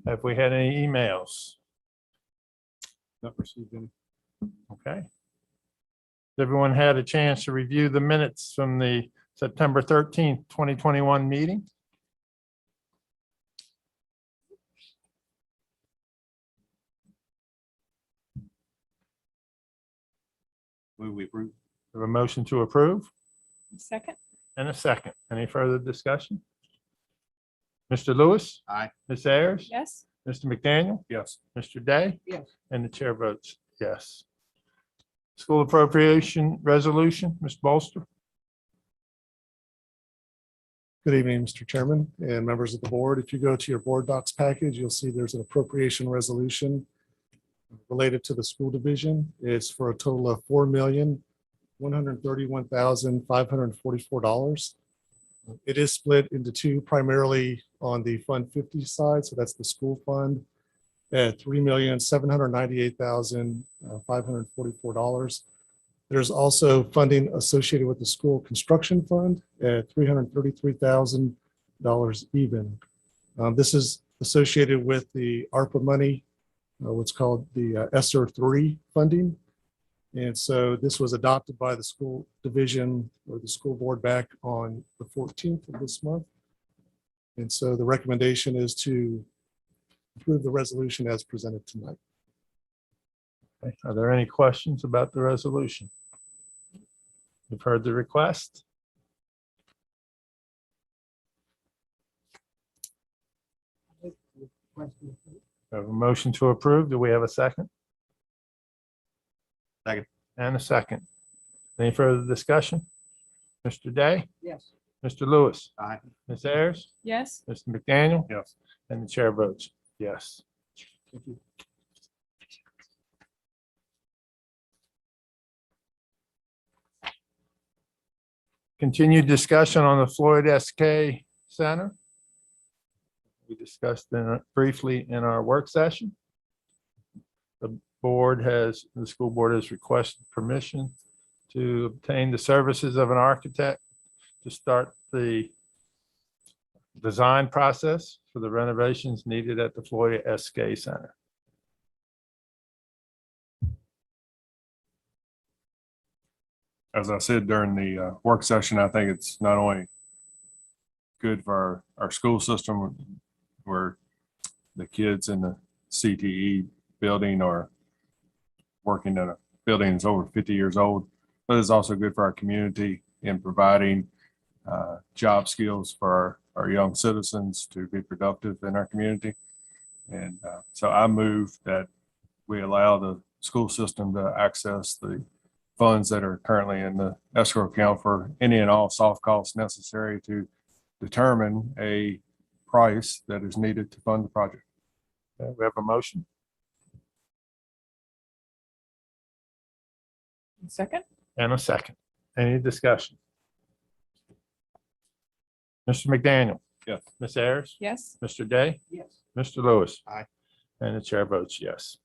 have we had any emails? Not received any. Okay. Has everyone had a chance to review the minutes from the September 13th, 2021 meeting? Move we approve. Have a motion to approve Second? and a second. Any further discussion? Mr. Lewis? Aye. Ms. Ayers? Yes. Mr. McDaniel? Yes. Mr. Day? Yes. And the chair votes yes. School appropriation resolution, Ms. Bolster? Good evening, Mr. Chairman and members of the board. If you go to your board docs package, you'll see there's an appropriation resolution related to the school division. It's for a total of $4,131,544. It is split into two, primarily on the Fund 50 side, so that's the school fund, at $3,798,544. There's also funding associated with the school construction fund at $333,000 even. This is associated with the ARPA money, what's called the ESSER 3 funding. And so this was adopted by the school division or the school board back on the 14th of this month. And so the recommendation is to approve the resolution as presented tonight. Okay. Are there any questions about the resolution? You've heard the request. Question. We have a motion to approve. Do we have a second? Second. And a second. Any further discussion? Mr. Day, Yes. Mr. Lewis. Aye. Ms. Ayers, Yes, Mr. McDaniel. Yes. And the chair votes yes. Continued discussion on the Floyd SK Center. We discussed briefly in our work session. The school board has requested permission to obtain the services of an architect to start the design process for the renovations needed at the Floyd SK Center. As I said during the work session, I think it's not only good for our school system where the kids in the CTE building are working in a building that's over 50 years old, but it's also good for our community in providing job skills for our young citizens to be productive in our community. And so I move that we allow the school system to access the funds that are currently in the escrow account for any and all soft costs necessary to determine a price that is needed to fund the project. Okay, we have a motion. second? And a second. Any discussion? Mr. McDaniel. Yes. Ms. Ayers, Yes, Mr. Day, Yes. Mr. Lewis. Aye. And the chair votes yes.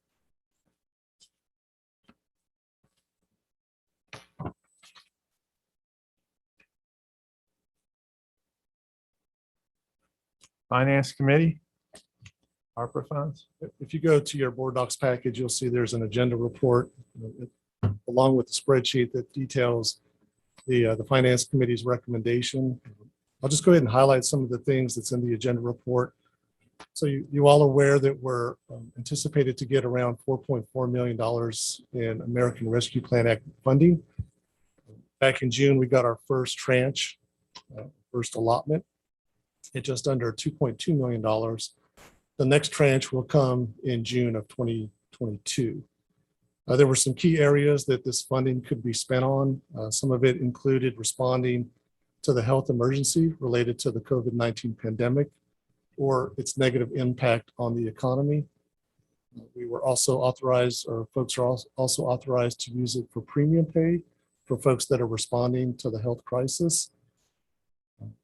Finance Committee, ARPA funds. If you go to your board docs package, you'll see there's an agenda report along with the spreadsheet that details the finance committee's recommendation. I'll just go ahead and highlight some of the things that's in the agenda report. So you all are aware that we're anticipated to get around $4.4 million in American Rescue Plan Act funding. Back in June, we got our first tranche, first allotment at just under $2.2 million. The next tranche will come in June of 2022. There were some key areas that this funding could be spent on. Some of it included responding to the health emergency related to the COVID-19 pandemic or its negative impact on the economy. We were also authorized, or folks are also authorized to use it for premium pay for folks that are responding to the health crisis.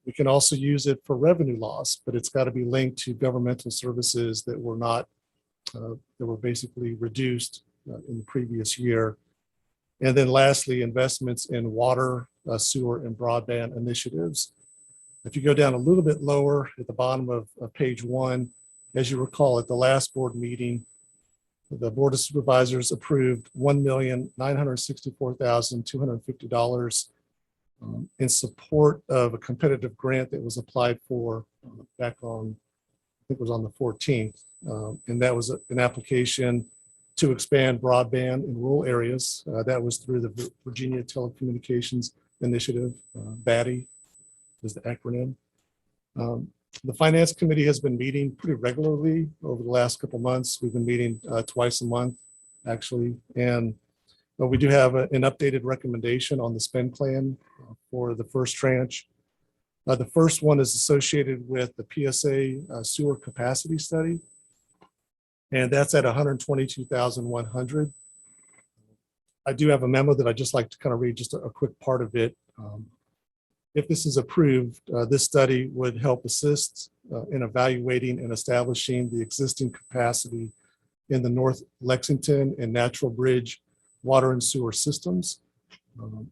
We can also use it for revenue loss, but it's got to be linked to governmental services that were not, that were basically reduced in the previous year. And then lastly, investments in water, sewer, and broadband initiatives. If you go down a little bit lower at the bottom of page 1, as you recall, at the last board meeting, the Board of Supervisors approved $1,964,250 in support of a competitive grant that was applied for back on, I think it was on the 14th. And that was an application to expand broadband in rural areas. That was through the Virginia Telecommunications Initiative, VATI is the acronym. The Finance Committee has been meeting pretty regularly over the last couple months. We've been meeting twice a month, actually. And we do have an updated recommendation on the spend plan for the first tranche. The first one is associated with the PSA sewer capacity study. And that's at $122,100. I do have a memo that I'd just like to kind of read just a quick part of it. If this is approved, this study would help assist in evaluating and establishing the existing capacity in the North Lexington and Natural Bridge water and sewer systems,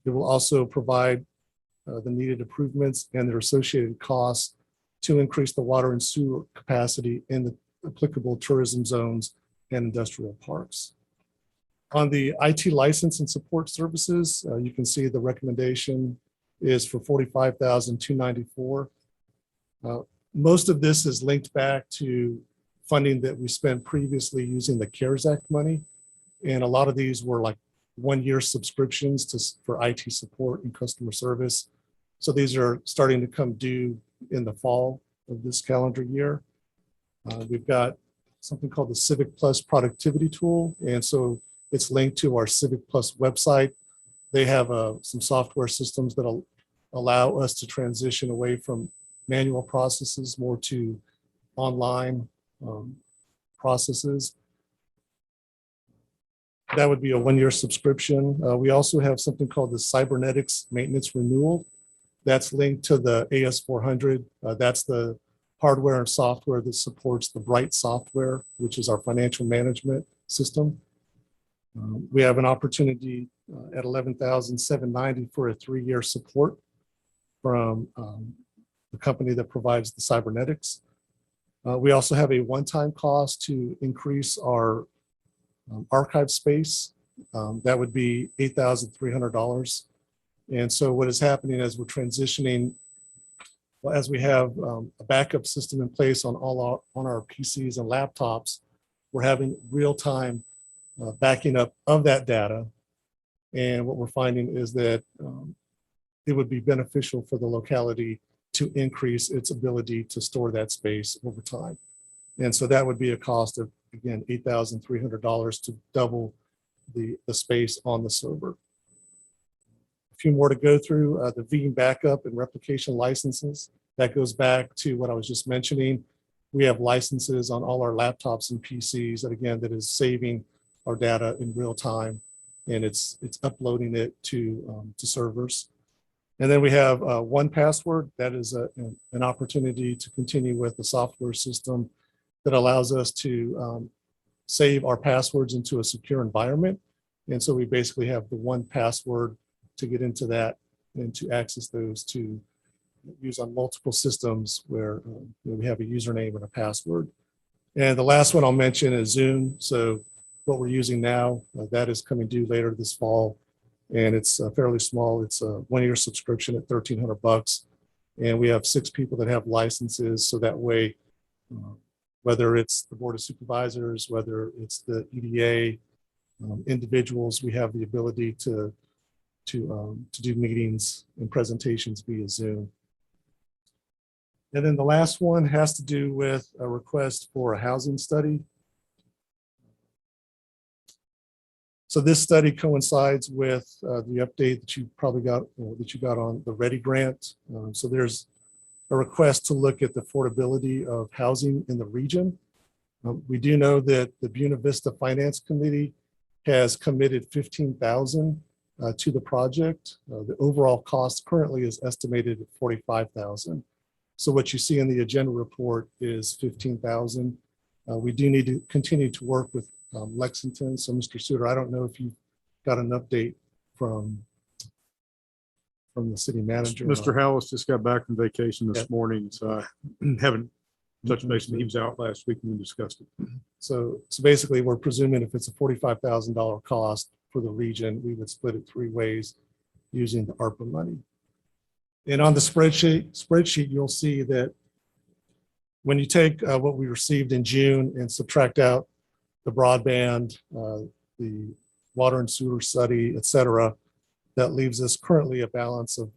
It will also provide the needed improvements and their associated costs to increase the water and sewer capacity in the applicable tourism zones and industrial parks. On the IT license and support services, you can see the recommendation is for $45,294. Most of this is linked back to funding that we spent previously using the CARES Act money. And a lot of these were like one-year subscriptions for IT support and customer service. So these are starting to come due in the fall of this calendar year. We've got something called the Civic Plus productivity tool. And so it's linked to our Civic Plus website. They have some software systems that'll allow us to transition away from manual processes more to online processes. That would be a one-year subscription. We also have something called the Cybernetics Maintenance Renewal. That's linked to the AS400. That's the hardware and software that supports the Bright software, which is our financial management system. We have an opportunity at $11,790 for a 3-year support from the company that provides the cybernetics. We also have a one-time cost to increase our archive space. That would be $8,300. And so what is happening as we're transitioning, well, as we have a backup system in place on our PCs and laptops, we're having real-time backing up of that data. And what we're finding is that it would be beneficial for the locality to increase its ability to store that space over time. And so that would be a cost of, again, $8,300 to double the space on the server. A few more to go through. The Veeam backup and replication licenses. That goes back to what I was just mentioning. We have licenses on all our laptops and PCs that, again, that is saving our data in real time, and it's uploading it to servers. And then we have 1Password. That is an opportunity to continue with the software system that allows us to save our passwords into a secure environment. And so we basically have the 1Password to get into that and to access those to use on multiple systems where we have a username and a password. And the last one I'll mention is Zoom. So what we're using now, that is coming due later this fall. And it's fairly small. It's a 1-year subscription at $1,300. And we have 6 people that have licenses. So that way, whether it's the Board of Supervisors, whether it's the EDA, individuals, we have the ability to do meetings and presentations via Zoom. And then the last one has to do with a request for a housing study. So this study coincides with the update that you probably got, that you got on the READY grant. So there's a request to look at the affordability of housing in the region. We do know that the Buena Vista Finance Committee has committed $15,000 to the project. The overall cost currently is estimated at $45,000. So what you see in the agenda report is $15,000. We do need to continue to work with Lexington. So Mr. Suter, I don't know if you got an update from the city manager. Mr. Hallis just got back from vacation this morning, so I haven't touched base with him. He was out last week and we discussed it. So basically we're presuming if it's a $45,000 cost for the region, we would split it 3 ways using the ARPA money. And on the spreadsheet, you'll see that when you take what we received in June and subtract out the broadband, the water and sewer study, et cetera, that leaves us currently a balance of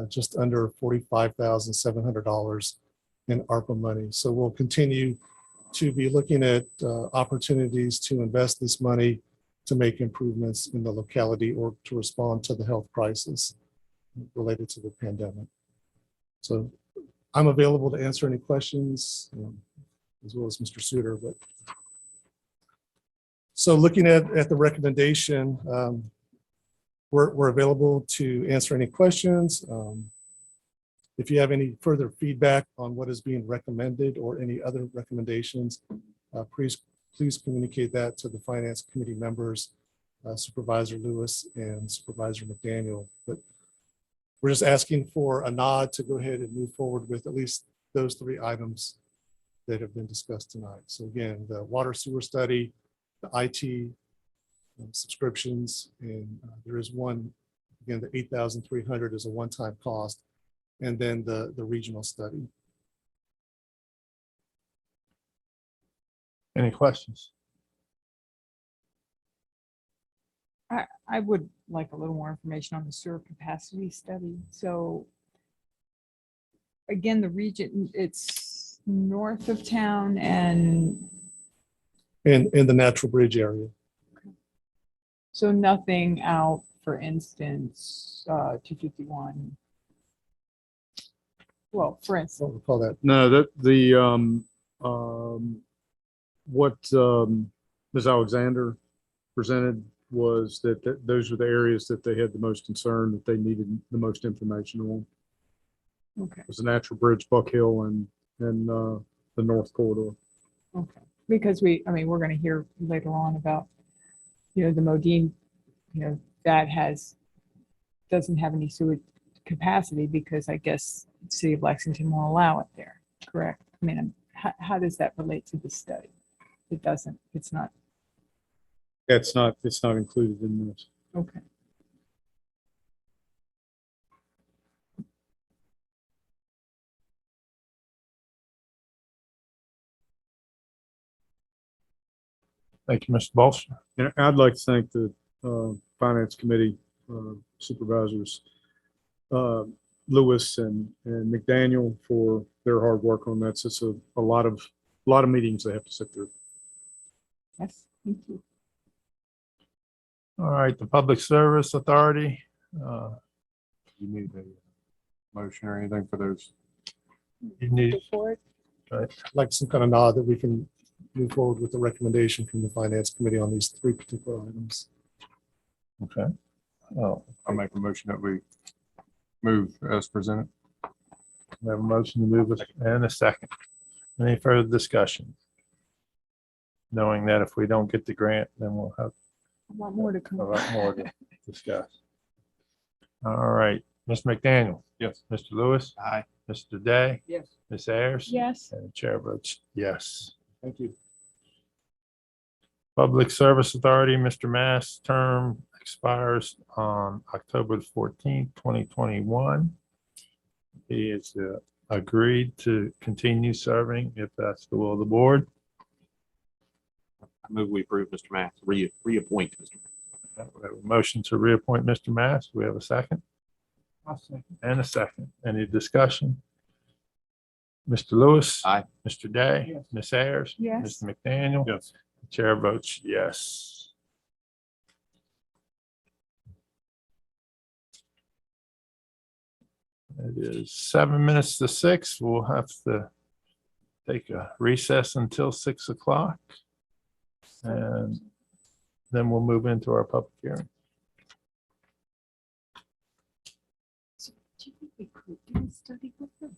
just under $45,700 in ARPA money. So we'll continue to be looking at opportunities to invest this money to make improvements in the locality or to respond to the health crisis related to the pandemic. So I'm available to answer any questions, as well as Mr. Suter. But so looking at the recommendation, we're available to answer any questions. If you have any further feedback on what is being recommended or any other recommendations, please communicate that to the Finance Committee members Supervisor Lewis and Supervisor McDaniel. But we're just asking for a nod to go ahead and move forward with at least those 3 items that have been discussed tonight. So again, the water sewer study, the IT subscriptions, and there is one, again, the 8,300 is a one-time cost, and then the regional study. Any questions? I would like a little more information on the sewer capacity study. So again, the region, it's north of town and In the Natural Bridge area. so nothing out, for instance, 251. Well, for I instance, don't recall that. No, what Ms. Alexander presented was that those were the areas that they had the most concern, that they needed the most information on. okay, It was the Natural Bridge, Buck Hill, and the North Corridor. okay. Because I mean, we're going to hear later on about, the Modine, that doesn't have any sewer capacity because I guess the city of Lexington won't allow it there, correct? I mean, how does that relate to this study? It doesn't, it's not, It's not included in this. okay. Thank you, Mr. Bolster. And I'd like to thank the Finance Committee supervisors, Lewis and McDaniel, for their hard work on that. It's just a lot of meetings they have to sit through. Yes, thank you. All right, the Public Service Authority. You need a motion or anything for those? You need, I'd like some kind of nod that we can move forward with the recommendation from the Finance Committee on these 3 particular items. okay. Oh, I'll make a motion that we move as presented. we have a motion to move it and a second. Any further discussion? Knowing that if we don't get the grant, then we'll have A lot more to a come. lot more to discuss. All right, Ms. McDaniel. Yes. Mr. Lewis. Aye. Mr. Day. Yes. Ms. Ayers. Yes, And the chair votes yes. Thank you. Public Service Authority, Mr. Mass, term expires on October 14th, 2021. He has agreed to continue serving if that's the will of the board. I move we approve Mr. Matt, reappoint Mr. Matt. We have a motion to reappoint Mr. Mass. We have a second I'll second. and a second. Any discussion? Mr. Lewis. Aye. Mr. Day. Yes. Ms. Ayers. yes. Mr. McDaniel. Yes. The chair votes yes. It is 7 minutes to 6. We'll have to take a recess until 6 o'clock. And then we'll move into our public hearing. Do you think we could do a study with them?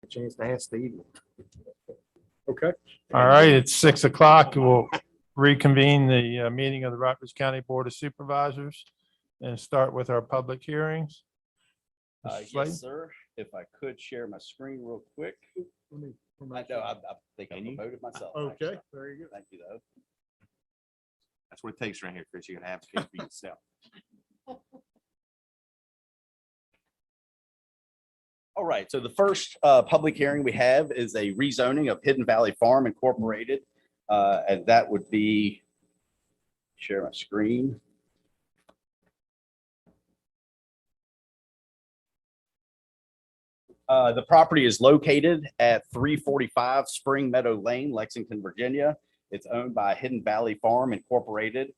a chance to ask Steve. Okay. All right, it's 6 o'clock. We'll reconvene the meeting of the Rockbridge County Board of Supervisors and start with our public hearings. Mr. Slade? Yes, sir. If I could share my screen real quick. I know, I think I promoted myself. Okay, actually. very good. Thank you, though. That's what it takes around here, Chris. You gotta advocate for yourself. All right, so the first public hearing we have is a rezoning of Hidden Valley Farm Incorporated. And that would be, share my screen. The property is located at 345 Spring Meadow Lane, Lexington, Virginia. It's owned by Hidden Valley Farm Incorporated.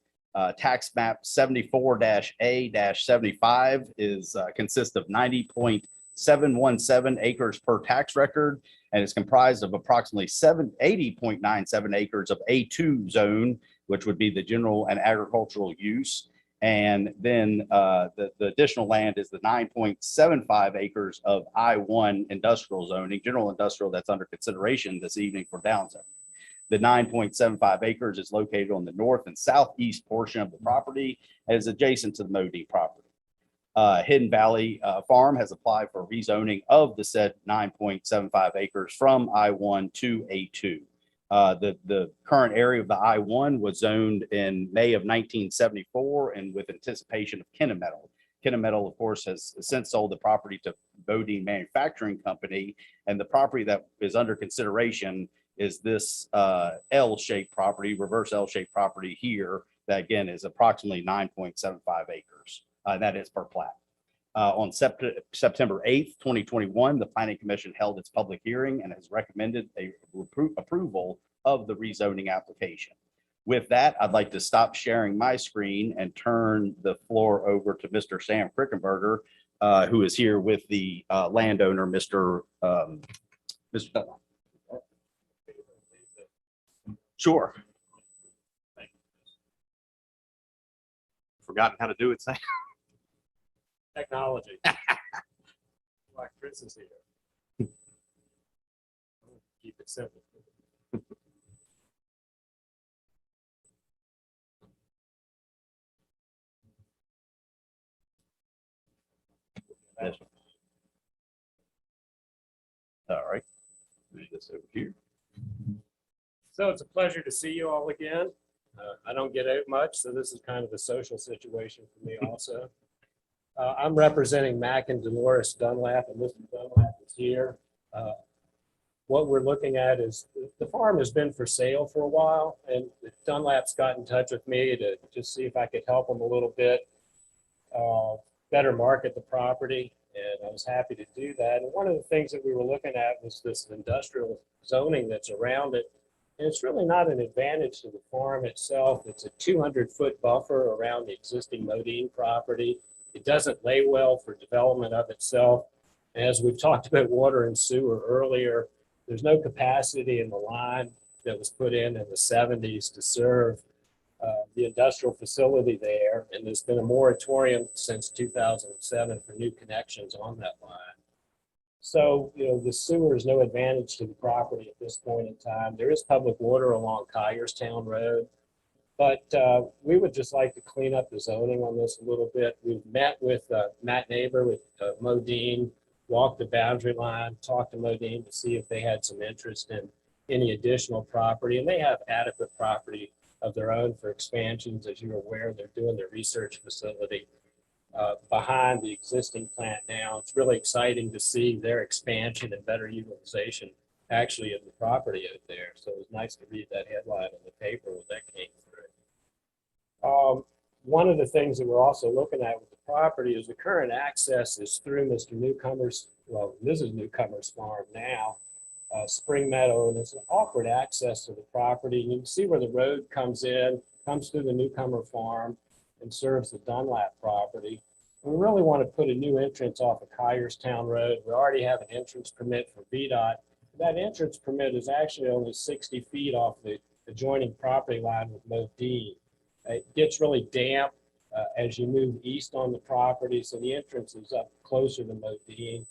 Tax map 74-A-75 is consists of 90.717 acres per tax record, and it's comprised of approximately 80.97 acres of A2 zone, which would be the general and agricultural use. And then the additional land is the 9.75 acres of I1 industrial zoning, general industrial, that's under consideration this evening for downzoning. The 9.75 acres is located on the north and southeast portion of the property and is adjacent to the Modine property. Hidden Valley Farm has applied for rezoning of the said 9.75 acres from I1 to A2. The current area of the I1 was zoned in May of 1974 and with anticipation of Kennametal. Kennametal, of course, has since sold the property to Modine Manufacturing Company, and the property that is under consideration is this L-shaped property, reverse L-shaped property here, that again is approximately 9.75 acres. That is per plat. On September 8th, 2021, the Planning Commission held its public hearing and has recommended a approval of the rezoning application. With that, I'd like to stop sharing my screen and turn the floor over to Mr. Sam Krickenberger, who is here with the landowner, Mr. Dunlap. Sure. Forgotten how to do it, Sam. Technology. Like Chris is here. Keep it simple. Yes, sir. All right. Move this over here. So it's a pleasure to see you all again. I don't get out much, so this is kind of a social situation for me also. I'm representing Mac and Dolores Dunlap, and Mr. Dunlap is here. What we're looking at is the farm has been for sale for a while, and Dunlap's got in touch with me to just see if I could help them a little bit better market the property, and I was happy to do that. And one of the things that we were looking at was this industrial zoning that's around it. And it's really not an advantage to the farm itself. It's a 200-foot buffer around the existing Modine property. It doesn't lay well for development of itself. As we've talked about water and sewer earlier, there's no capacity in the line that was put in the 70s to serve the industrial facility there. And there's been a moratorium since 2007 for new connections on that line. So, the sewer is no advantage to the property at this point in time. There is public water along Kyerstown Road. But we would just like to clean up the zoning on this a little bit. We've met with Matt Neighbor with Modine, walked the boundary line, talked to Modine to see if they had some interest in any additional property. And they have adequate property of their own for expansions. As you're aware, they're doing their research facility behind the existing plant now. It's really exciting to see their expansion and better utilization actually of the property out there. So it was nice to read that headline in the paper when that came through. One of the things that we're also looking at with the property is the current access is through Mr. Newcomer's, well, Mrs. Newcomer's farm now, Spring Meadow, and it's an awkward access to the property. And you can see where the road comes in, comes through the Newcomer farm and serves the Dunlap property. We really want to put a new entrance off of Kyerstown Road. We already have an entrance permit for VDOT. That entrance permit is actually only 60 feet off the adjoining property line with Modine. It gets really damp as you move east on the property, so the entrance is up closer to Modine.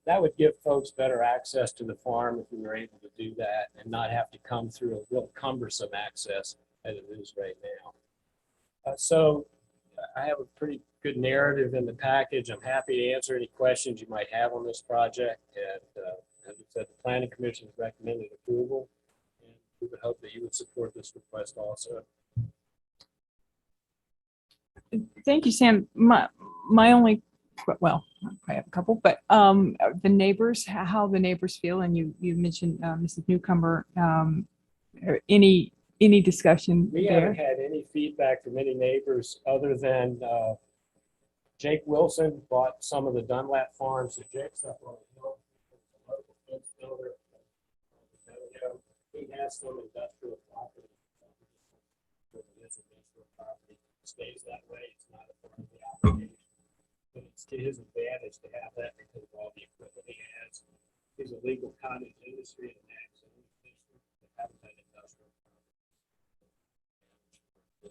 That would give folks better access to the farm if we were able to do that and not have to come through a real cumbersome access as it is right now. So I have a pretty good narrative in the package. I'm happy to answer any questions you might have on this project. And as I said, the planning commission has recommended approval. And we would hope that you would support this request also. Thank you, Sam. My only, well, I have a couple, but the neighbors, how the neighbors feel, and you mentioned Mrs. Newcomer, any discussion We there? haven't had any feedback from any neighbors other than Jake Wilson bought some of the Dunlap farms. So Jake's up on the hill. A local fence builder. He has some industrial property. It is industrial property. It stays that way. It's not a part of the application. But it's to his advantage to have that because of all the equipment he has. He's a legal cottage industry and ag zone district that haven't had industrial.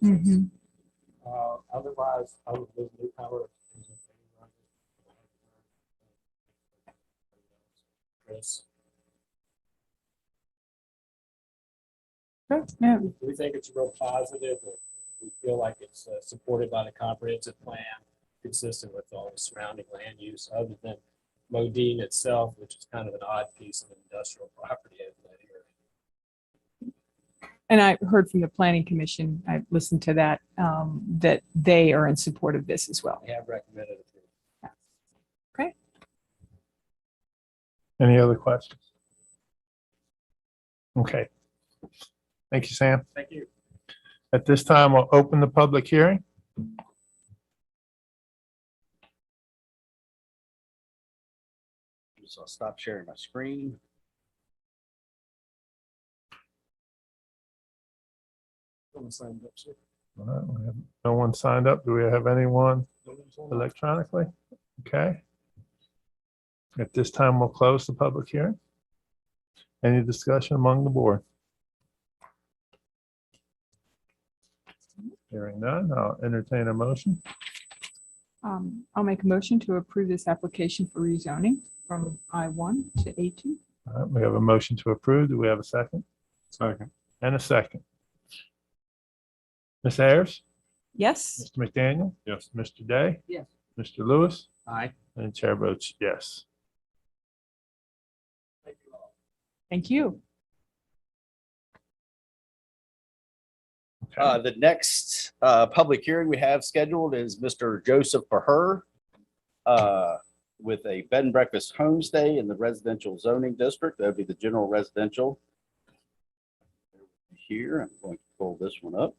Mhm. Otherwise, I would live Newcomer. is in favor of it. Chris, Okay, yeah. we think it's real positive. We feel like it's supported by the comprehensive plan, consistent with all the surrounding land use, other than Modine itself, which is kind of an odd piece of industrial property in that area. And I heard from the planning commission, I listened to that, that they are in support of this as well. We have recommended it. Okay. Any other questions? Okay. Thank you, Sam. Thank you. At this time, we'll open the public hearing. So I'll stop sharing my screen. All right, we have no one signed up. Do we have anyone electronically? Okay. At this time, we'll close the public hearing. Any discussion among the board? Hearing none, I'll entertain a motion. I'll make a motion to approve this application for rezoning from I-1 to A2. All right, we have a motion to approve. Do we have a second? Second. And a second. Ms. Ayers? Yes? Mr. McDaniel? Yes. Mr. Day? Yes. Mr. Lewis? Aye. And chair votes yes. Thank you. Okay. The next public hearing we have scheduled is Mr. Joseph Baher with a bed and breakfast homestay in the residential zoning district. That would be the general residential. Here, I'm going to pull this one up.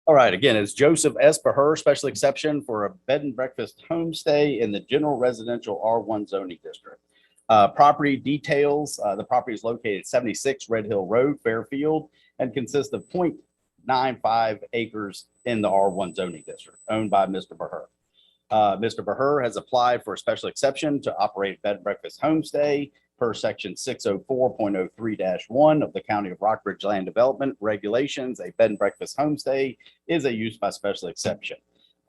All right, again, it's Joseph S. Baher, special exception for a bed and breakfast homestay in the general residential R1 zoning district. Property details, the property is located at 76 Red Hill Road, Fairfield, and consists of 0.95 acres in the R1 zoning district, owned by Mr. Baher. Mr. Baher has applied for a special exception to operate a bed and breakfast homestay per section 604.03-1 of the County of Rockbridge Land Development Regulations. A bed and breakfast homestay is a use by special exception.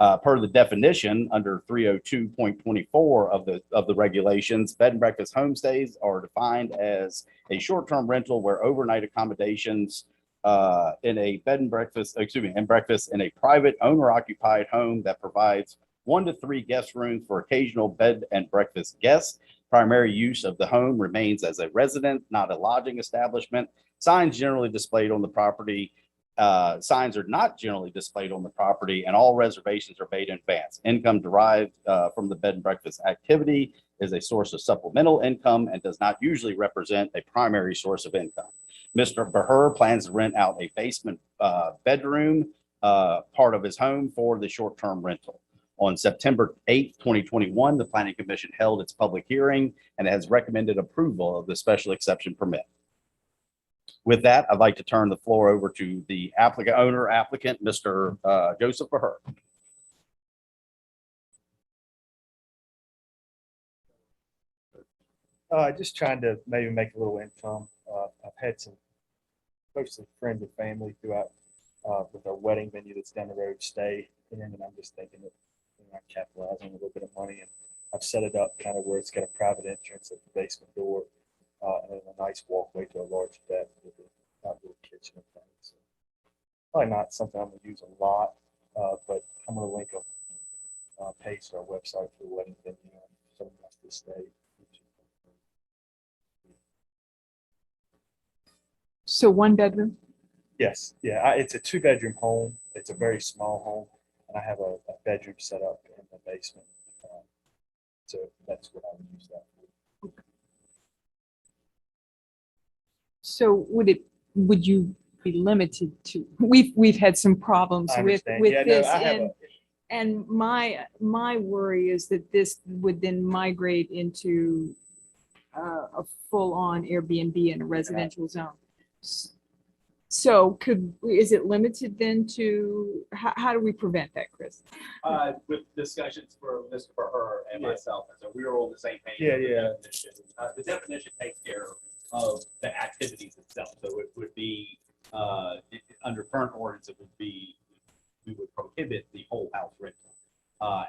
Per the definition under 302.24 of the regulations, bed and breakfast homestays are defined as a short-term rental where overnight accommodations in a bed and breakfast, and breakfast in a private owner-occupied home that provides 1 to 3 guest rooms for occasional bed and breakfast guests. Primary use of the home remains as a residence, not a lodging establishment. Signs generally displayed on the property. Signs are not generally displayed on the property, and all reservations are made in advance. Income derived from the bed and breakfast activity is a source of supplemental income and does not usually represent a primary source of income. Mr. Baher plans to rent out a basement bedroom part of his home for the short-term rental. On September 8th, 2021, the Planning Commission held its public hearing and has recommended approval of the special exception permit. With that, I'd like to turn the floor over to the applicant, Mr. Joseph Baher. Just trying to maybe make a little income. I've had some mostly friends and family throughout with our wedding venue that's down the road stay in, and I'm just thinking that I'm capitalizing a little bit of money, and I've set it up kind of where it's got a private entrance at the basement door and then a nice walkway to a large deck with an outdoor kitchen and things. So probably not something I'm going to use a lot, but I'm going to link a page to our website for the wedding venue and some of to stay. So 1 bedroom? Yes, yeah, it's a 2-bedroom home. It's a very small home, and I have a bedroom set up in the basement. So that's what I would use that for. So would you be limited to, we've had some problems I with understand. Yeah, no, this, I have and my worry is that this would then migrate into a full-on Airbnb in a residential zone. So is it limited then to, how do we prevent that, Chris? With discussions for her and myself, and so we were on the same page. Yeah, on the yeah. definition. The definition takes care of the activities itself, so it would be, under current ordinance, it would be, we would prohibit the whole house rental.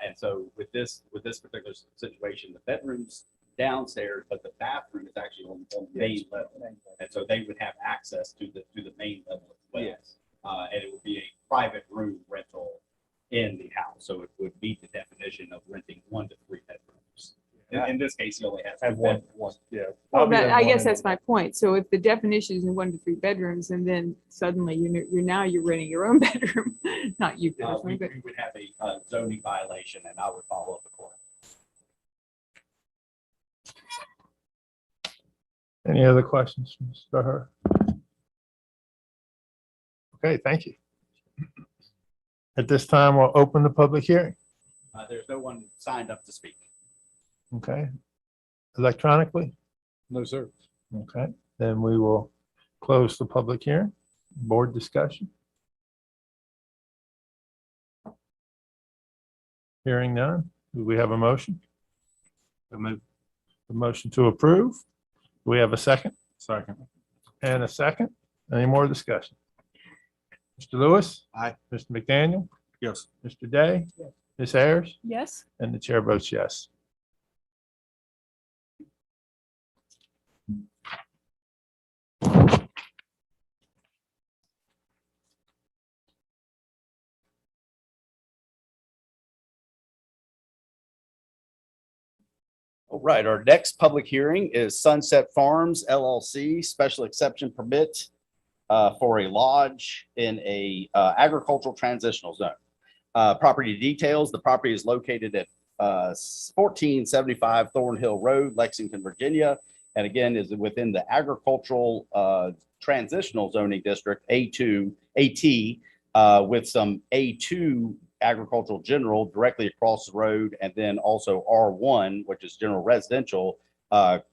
And so with this particular situation, the bedroom's downstairs, but the bathroom is actually on the main level. And so they would have access to the main level as well. Yes. And it would be a private room rental in the house. So it would meet the definition of renting 1 to 3 bedrooms. In this case, he only has I have 2 one, bedrooms. yeah. Well, I'll be there I one guess and that's my point. So if the definition is in 1 to 3 bedrooms, and then suddenly you're renting your own bedroom, not you We personally, but we would have a zoning violation, and I would follow up the court. Any other questions, Mr. Her? Okay, thank you. At this time, we'll open the public hearing. There's no one signed up to speak. Okay. Electronically? No, sir. Okay, then we will close the public hearing. Board discussion. Hearing none. Do we have a motion? A motion to approve. Do we have a second? Second. And a second. Any more discussion? Mr. Lewis? Aye. Mr. McDaniel? Yes. Mr. Day? Yes. Ms. Ayers? yes? And the chair votes yes. All right, our next public hearing is Sunset Farms LLC Special Exception Permit for a lodge in a agricultural transitional zone. Property details, the property is located at 1475 Thornhill Road, Lexington, Virginia, and again is within the agricultural transitional zoning district A2 AT with some A2 agricultural general directly across the road, and then also R1, which is general residential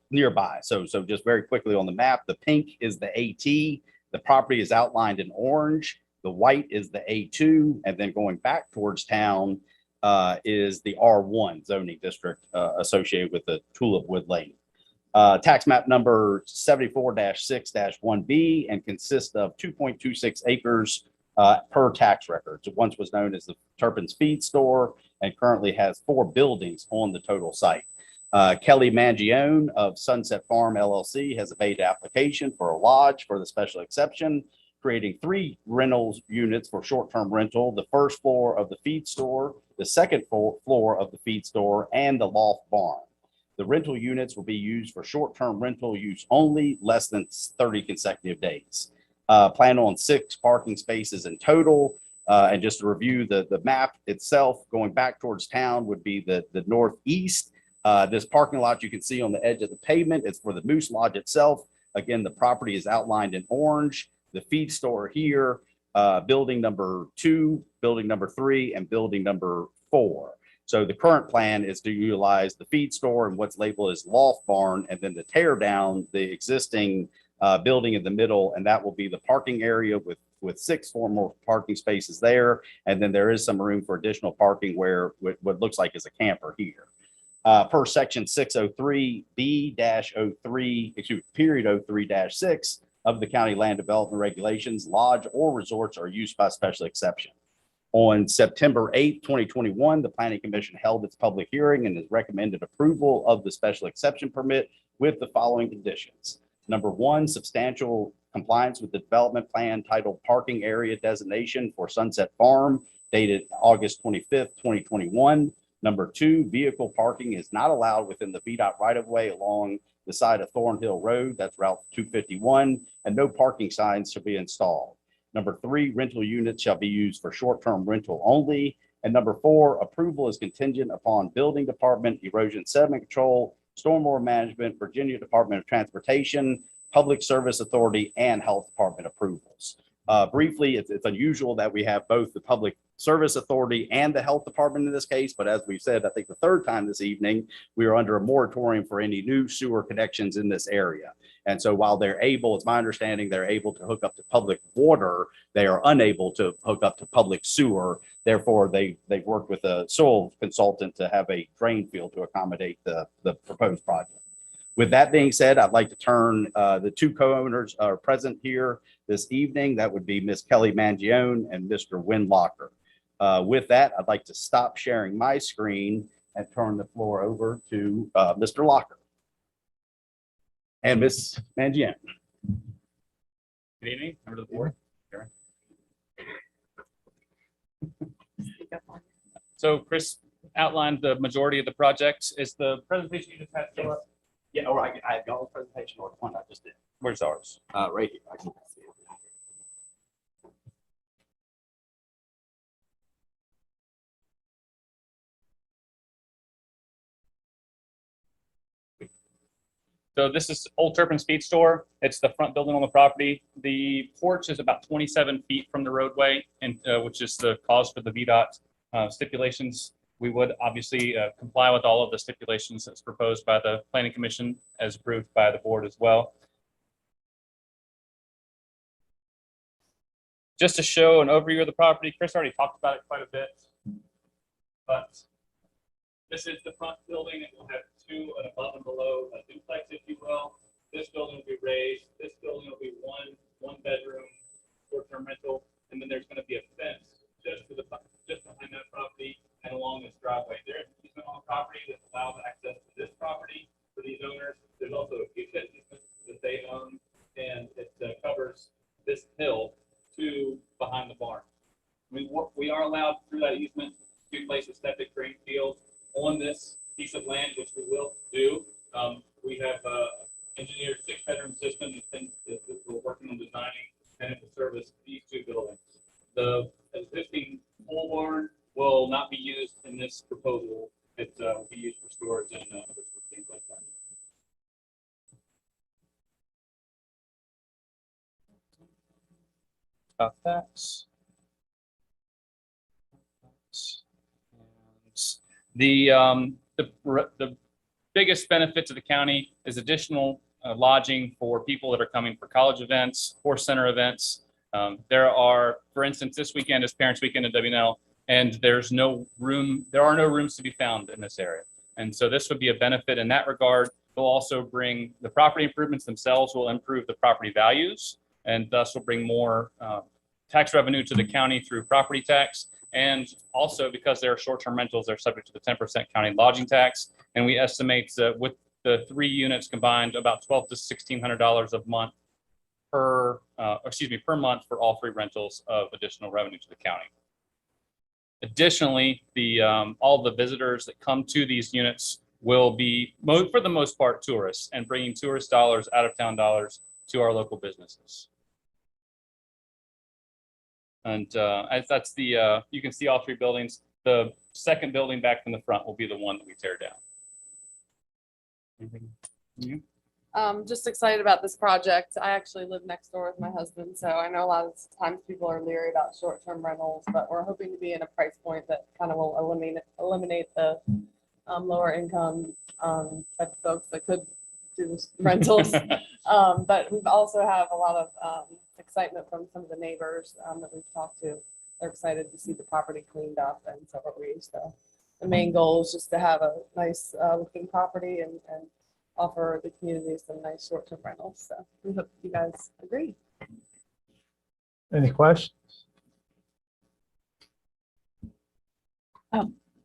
nearby. So just very quickly on the map, the pink is the AT, the property is outlined in orange, the white is the A2, and then going back towards town is the R1 zoning district associated with the Tulip Wood Lane. Tax map number 74-6-1B and consists of 2.26 acres per tax record. It once was known as the Turpin's Feed Store and currently has 4 buildings on the total site. Kelly Mangione of Sunset Farm LLC has made an application for a lodge for the special exception, creating 3 rentals units for short-term rental, the first floor of the feed store, the second floor of the feed store, and the loft barn. The rental units will be used for short-term rental use only, less than 30 consecutive days. Plan on 6 parking spaces in total. And just to review the map itself, going back towards town would be the northeast. This parking lot you can see on the edge of the pavement is for the Moose Lodge itself. Again, the property is outlined in orange. The feed store here, building number 2, building number 3, and building number 4. So the current plan is to utilize the feed store and what's labeled as loft barn, and then to tear down the existing building in the middle, and that will be the parking area with 6 more parking spaces there. And then there is some room for additional parking where what looks like is a camper here. per section 603B-03, period 03-6 of the county land development regulations, lodge or resorts are used by special exception. On September 8th, 2021, the Planning Commission held its public hearing and has recommended approval of the special exception permit with the following conditions. Number one, substantial compliance with the development plan titled Parking Area Designation for Sunset Farm dated August 25th, 2021. Number two, vehicle parking is not allowed within the VDOT right-of-way along the side of Thornhill Road, that's Route 251, and no parking signs shall be installed. Number three, rental units shall be used for short-term rental only. And number four, approval is contingent upon Building Department, Erosion Sediment Control, Stormwater Management, Virginia Department of Transportation, Public Service Authority, and Health Department approvals. Briefly, it's unusual that we have both the Public Service Authority and the Health Department in this case, but as we've said, I think the third time this evening, we are under a moratorium for any new sewer connections in this area. And so while they're able, it's my understanding they're able to hook up to public water, they are unable to hook up to public sewer. Therefore, they've worked with a soil consultant to have a drain field to accommodate the proposed project. With that being said, I'd like to turn the two co-owners are present here this evening. That would be Ms. Kelly Mangione and Mr. Win Locker. With that, I'd like to stop sharing my screen and turn the floor over to Mr. Locker and Ms. Mangione. Good evening, members of the board. So Chris outlined the majority of the project. Is the presentation you just had still up? Yeah, all right. I have y'all's presentation or the one I just did. Where's ours? Right here. I can see it. So this is Old Turpin Speed Store. It's the front building on the property. The porch is about 27 feet from the roadway, and which is the cause for the VDOT stipulations. We would obviously comply with all of the stipulations that's proposed by the Planning Commission as approved by the board as well. Just to show an overview of the property, Chris already talked about it quite a bit, but this is the front building. It will have two and above and below a duplex, if you will. This building will be raised. This building will be one bedroom short-term rental, and then there's going to be a fence just behind that property and along this driveway. There is an easement on the property that allows access to this property for these owners. There's also a few easements that they own, and it covers this hill to behind the barn. We are allowed through that easement to place a septic drain field on this piece of land, which we will do. We have engineered 6-bedroom system that we're working on designing, and it will service these two buildings. The existing pole barn will not be used in this proposal. It will be used for storage and other things like that. About that. The biggest benefit to the county is additional lodging for people that are coming for college events, horse center events. There are, for instance, this weekend is Parents Weekend at WNL, and there are no rooms to be found in this area. And so this would be a benefit in that regard. They'll also bring the property improvements themselves will improve the property values, and thus will bring more tax revenue to the county through property tax. And also because they're short-term rentals, they're subject to the 10% county lodging tax. And we estimate that with the 3 units combined, about $1,200 to $1,600 a month per month for all 3 rentals of additional revenue to the county. Additionally, all the visitors that come to these units will be, for the most part, tourists, and bringing tourist dollars, out-of-town dollars to our local businesses. And that's you can see all 3 buildings. The second building back from the front will be the one that we tear down. Just excited about this project. I actually live next door with my husband, so I know a lot of times people are leery about short-term rentals, but we're hoping to be in a price point that kind of will eliminate the lower income type of folks that could do rentals. But we also have a lot of excitement from some of the neighbors that we've talked to. They're excited to see the property cleaned up, and so are we. So the main goal is just to have a nice looking property and offer the community some nice short-term rentals. So we hope you guys agree. Any questions?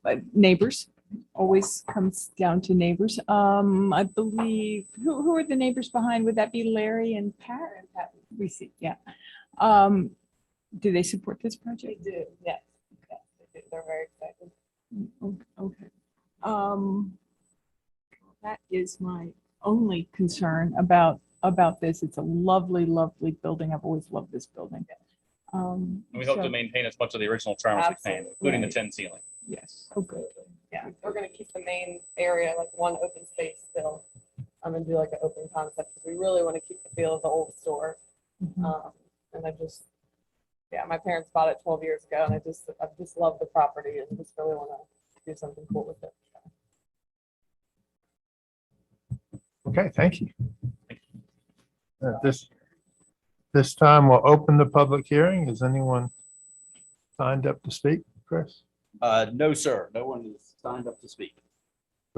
But neighbors, always comes down to neighbors. I believe, who are the neighbors behind? Would that be Larry and Pat? We see, yeah. Do they support this project? They do, yes. Yes, they do. They're very excited. Okay. That is my only concern about this. It's a lovely, lovely building. I've always loved this building. And we hope So- to maintain as much of the original charm as we can, Absolutely. including the 10 ceiling. Yes. Oh, good. Yeah, we're gonna keep the main area like one open space still. I'm gonna do like an open concept, because we really want to keep the feel of the old store. Mhm. And yeah, my parents bought it 12 years ago, and I just love the property and just really want to do something cool with it. Okay, thank you. At this time, we'll open the public hearing. Is anyone signed up to speak, Chris? No, sir. No one is signed up to speak. Do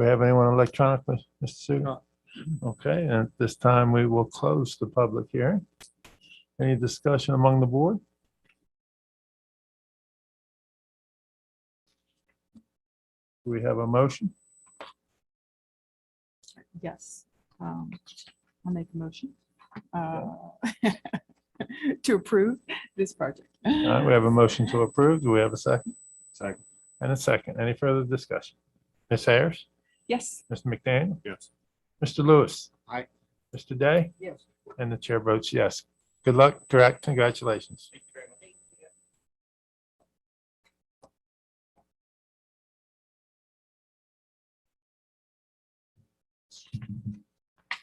we have anyone electronically, Mr. Suter? Okay, and at this time, we will close the public hearing. Any discussion among the board? Do we have a motion? Yes. I'll make a motion to approve this project. All right, we have a motion to approve. Do we have a second? Second. And a second. Any further discussion? Ms. Harris? Yes. Mr. McDaniel? Yes. Mr. Lewis? Aye. Mr. Day? Yes. And the chair votes yes. Good luck, correct, congratulations.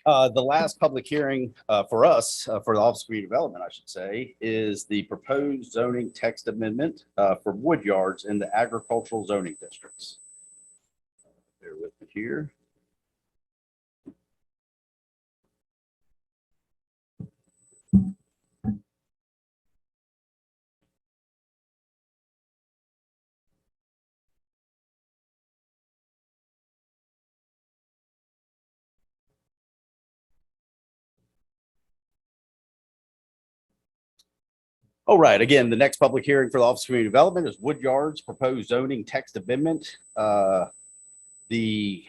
The last public hearing for us, for the Office of Community Development, I should say, is the proposed zoning text amendment for wood yards in the agricultural zoning districts. Bear with me here. All right, again, the next public hearing for the Office of Community Development is Wood Yards Proposed Zoning Text Amendment. Let's see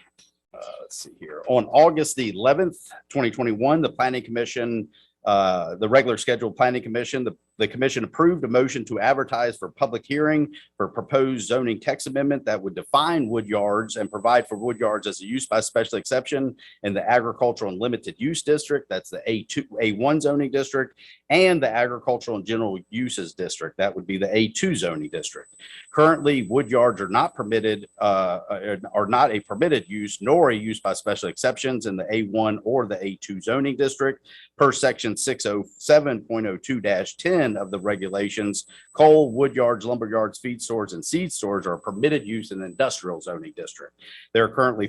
here, on August the 11th, 2021, the Planning Commission, the regular scheduled Planning Commission, the commission approved a motion to advertise for public hearing for proposed zoning text amendment that would define wood yards and provide for wood yards as a use by special exception in the agricultural and limited use district. That's the A1 zoning district, and the agricultural and general uses district. That would be the A2 zoning district. Currently, wood yards are not permitted, are not a permitted use nor a use by special exceptions in the A1 or the A2 zoning district. Per section 607.02-10 of the regulations, coal, wood yards, lumber yards, feed stores, and seed stores are permitted use in the industrial zoning district. There are currently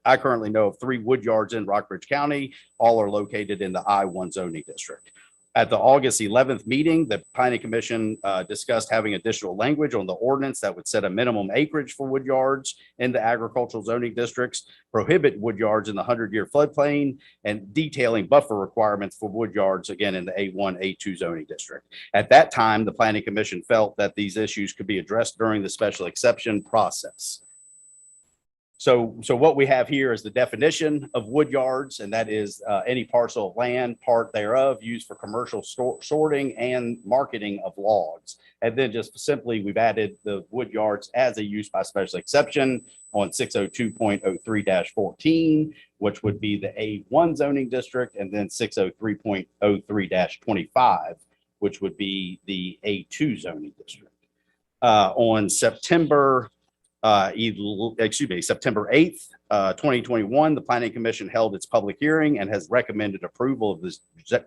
I currently know of 3 wood yards in Rockbridge County. All are located in the I1 zoning district. At the August 11th meeting, the Planning Commission discussed having additional language on the ordinance that would set a minimum acreage for wood yards in the agricultural zoning districts, prohibit wood yards in the 100-year floodplain, and detailing buffer requirements for wood yards, again, in the A1, A2 zoning district. At that time, the Planning Commission felt that these issues could be addressed during the special exception process. So what we have here is the definition of wood yards, and that is any parcel of land, part thereof, used for commercial sorting and marketing of logs. And then just simply, we've added the wood yards as a use by special exception on 602.03-14, which would be the A1 zoning district, and then 603.03-25, which would be the A2 zoning district. On September 8th, 2021, the Planning Commission held its public hearing and has recommended approval of this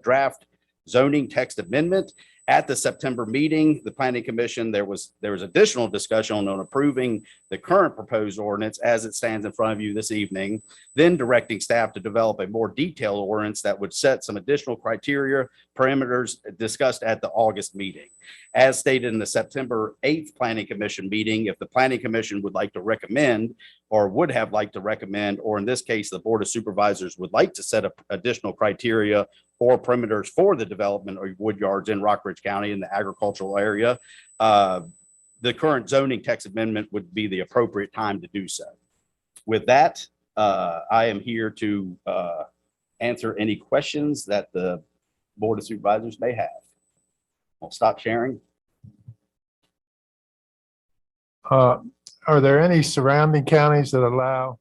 draft zoning text amendment. At the September meeting, the planning commission, there was additional discussion on approving the current proposed ordinance as it stands in front of you this evening, then directing staff to develop a more detailed ordinance that would set some additional criteria, parameters discussed at the August meeting. As stated in the September 8th Planning Commission meeting, if the Planning Commission would like to recommend or would have liked to recommend, or in this case, the Board of Supervisors would like to set up additional criteria or perimeters for the development of wood yards in Rockbridge County in the agricultural area, the current zoning text amendment would be the appropriate time to do so. With that, I am here to answer any questions that the Board of Supervisors may have. I'll stop sharing. Are there any surrounding counties that allow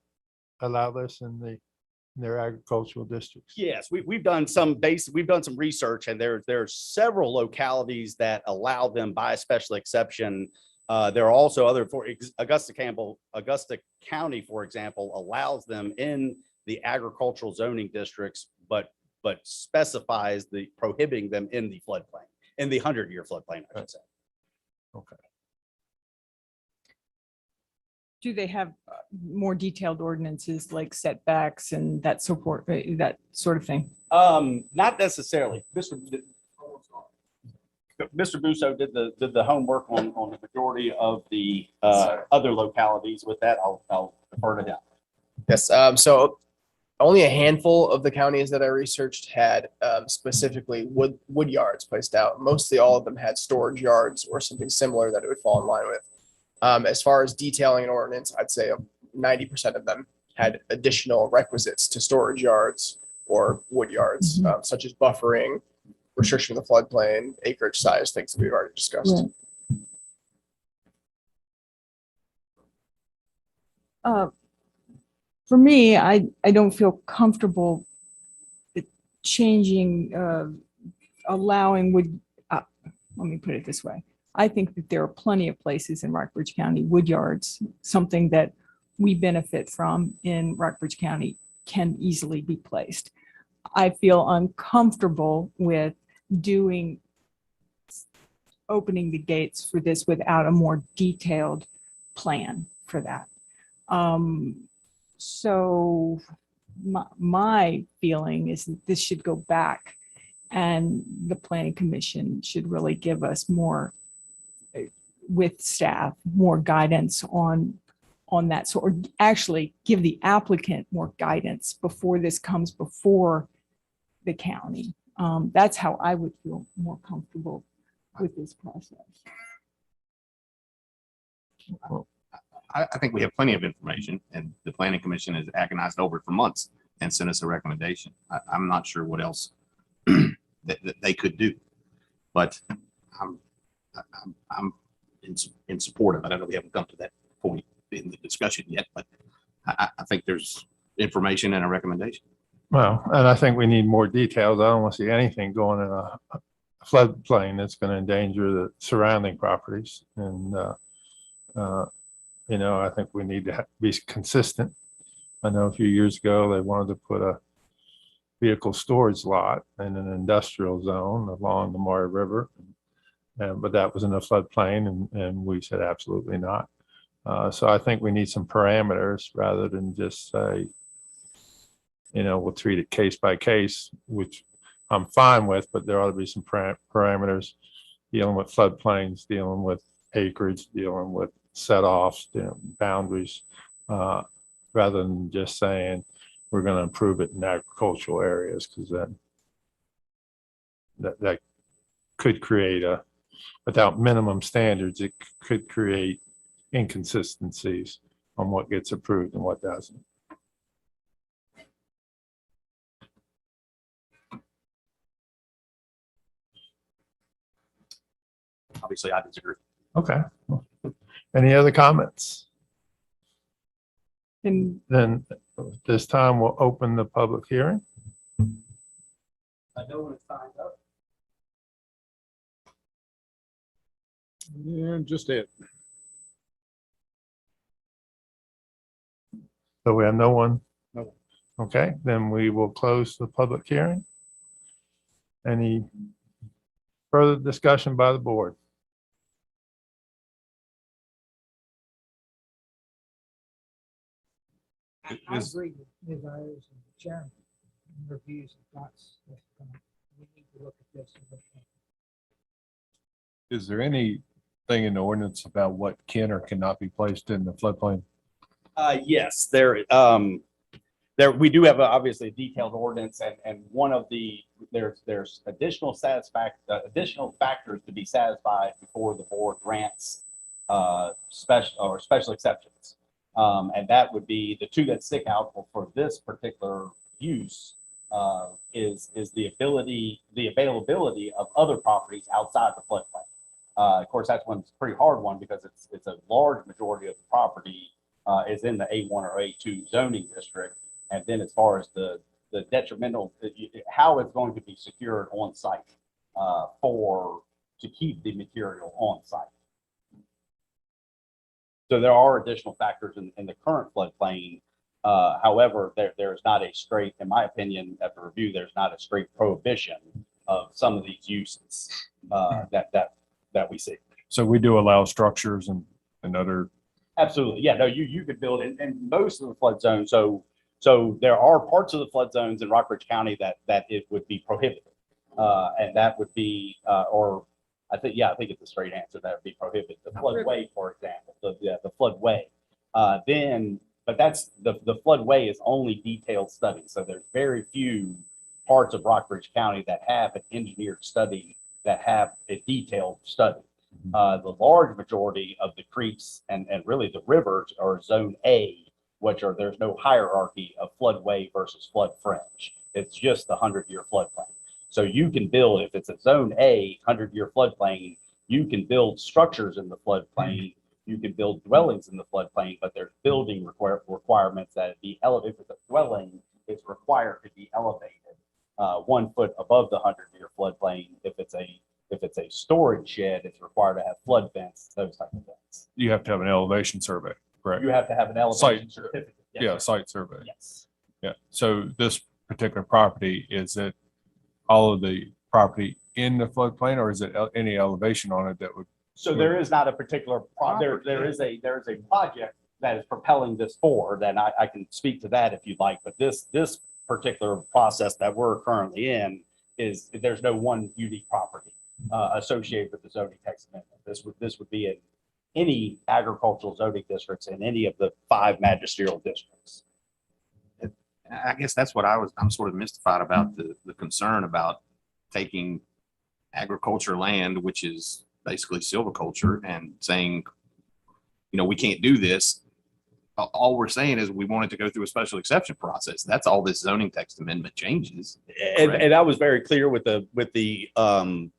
this in their agricultural districts? Yes, we've done some research, and there are several localities that allow them by special exception. There are also other, for Augusta County, for example, allows them in the agricultural zoning districts, but specifies the prohibiting them in the floodplain, in the 100-year floodplain, I should say. Okay. Do they have more detailed ordinances like setbacks and that support, that sort of thing? Not necessarily. Mr. Busso did the homework on the majority of the other localities. With that, I'll defer to him. Yes, so only a handful of the counties that I researched had specifically wood yards placed out. Mostly all of them had storage yards or something similar that it would fall in line with. As far as detailing an ordinance, I'd say 90% of them had additional requisites to storage yards or wood yards, such as buffering, restriction of the floodplain, acreage size, things that we've already discussed. Right. For me, I don't feel comfortable changing, allowing wood. Let me put it this way. I think that there are plenty of places in Rockbridge County, wood yards, something that we benefit from in Rockbridge County, can easily be placed. I feel uncomfortable with opening the gates for this without a more detailed plan for that. So my feeling is that this should go back, and the Planning Commission should really give us more, with staff, more guidance on that. So, or actually give the applicant more guidance before this comes before the county. That's how I would feel more comfortable with this process. I think we have plenty of information, and the Planning Commission has agonized over it for months and sent us a recommendation. I'm not sure what else that they could do, but I'm in support of it. I know we haven't come to that point in the discussion yet, but I think there's information and a recommendation. Well, and I think we need more details. I don't want to see anything going in a floodplain that's going to endanger the surrounding properties. And, I think we need to be consistent. I know a few years ago, they wanted to put a vehicle storage lot in an industrial zone along the Maury River. But that was in a floodplain, and we said absolutely not. So I think we need some parameters rather than just say, we'll treat it case by case, which I'm fine with, but there ought to be some parameters dealing with floodplains, dealing with acreage, dealing with set-offs, boundaries, rather than just saying we're going to improve it in agricultural areas, because then that could create without minimum standards, it could create inconsistencies on what gets approved and what doesn't. Obviously, I disagree. Okay. Any other comments? And then this time we'll open the public hearing. I know when it's signed up. Yeah, just it. So we have no one? No. Okay, then we will close the public hearing. Any Further discussion by the board? I Is- agree with Ms. Ayers and the chairman, in their views and thoughts. That, we need to look at this. and look at it. Is there anything in the ordinance about what can or cannot be placed in the floodplain? Yes, we do have obviously a detailed ordinance and one of the, there's additional factors to be satisfied before the board grants special exceptions. And that would be the two that stick out for this particular use is the availability of other properties outside the floodplain. Of course, that's one's a pretty hard one because it's a large majority of the property is in the A1 or A2 zoning district. And then as far as the detrimental, how it's going to be secured on site to keep the material on site. So there are additional factors in the current floodplain. However, there is not a straight, in my opinion, after review, there's not a straight prohibition of some of these uses that we see. So we do allow structures and other. Absolutely. Yeah, no, you could build in most of the flood zones. So there are parts of the flood zones in Rockbridge County that it would be prohibited. And that would be, or I think it's a straight answer. That would be prohibited. The floodway, for example, the floodway. But that's the floodway is only detailed study. So there's very few parts of Rockbridge County that have an engineered study that have a detailed study. The large majority of the creeks and really the rivers are zone A, there's no hierarchy of floodway versus flood fringe. It's just the 100-year floodplain. So you can build, if it's a zone A 100-year floodplain, you can build structures in the floodplain. You can build dwellings in the floodplain, but there's building requirements that if it's a dwelling, it's required to be elevated 1 foot above the 100-year floodplain. If it's a storage shed, it's required to have flood vents, those type of things. You have to have an elevation survey, correct? You have to have an elevation certificate. Yes, Yeah, sir. site survey. Yes. Yeah. So this particular property, is it all of the property in the floodplain, or is it any elevation on it that would? So there is not a particular, there is a project that is propelling this forward, and I can speak to that if you'd like, but this particular process that we're currently in is, there's no one unique property associated with the zoning text amendment. This would be in any agricultural zoning districts in any of the 5 magisterial districts. I guess that's what I'm sort of mystified about the concern about taking agriculture land, which is basically silviculture, and saying, we can't do this. All we're saying is we wanted to go through a special exception process. That's all this zoning text amendment changes. And I was very clear with the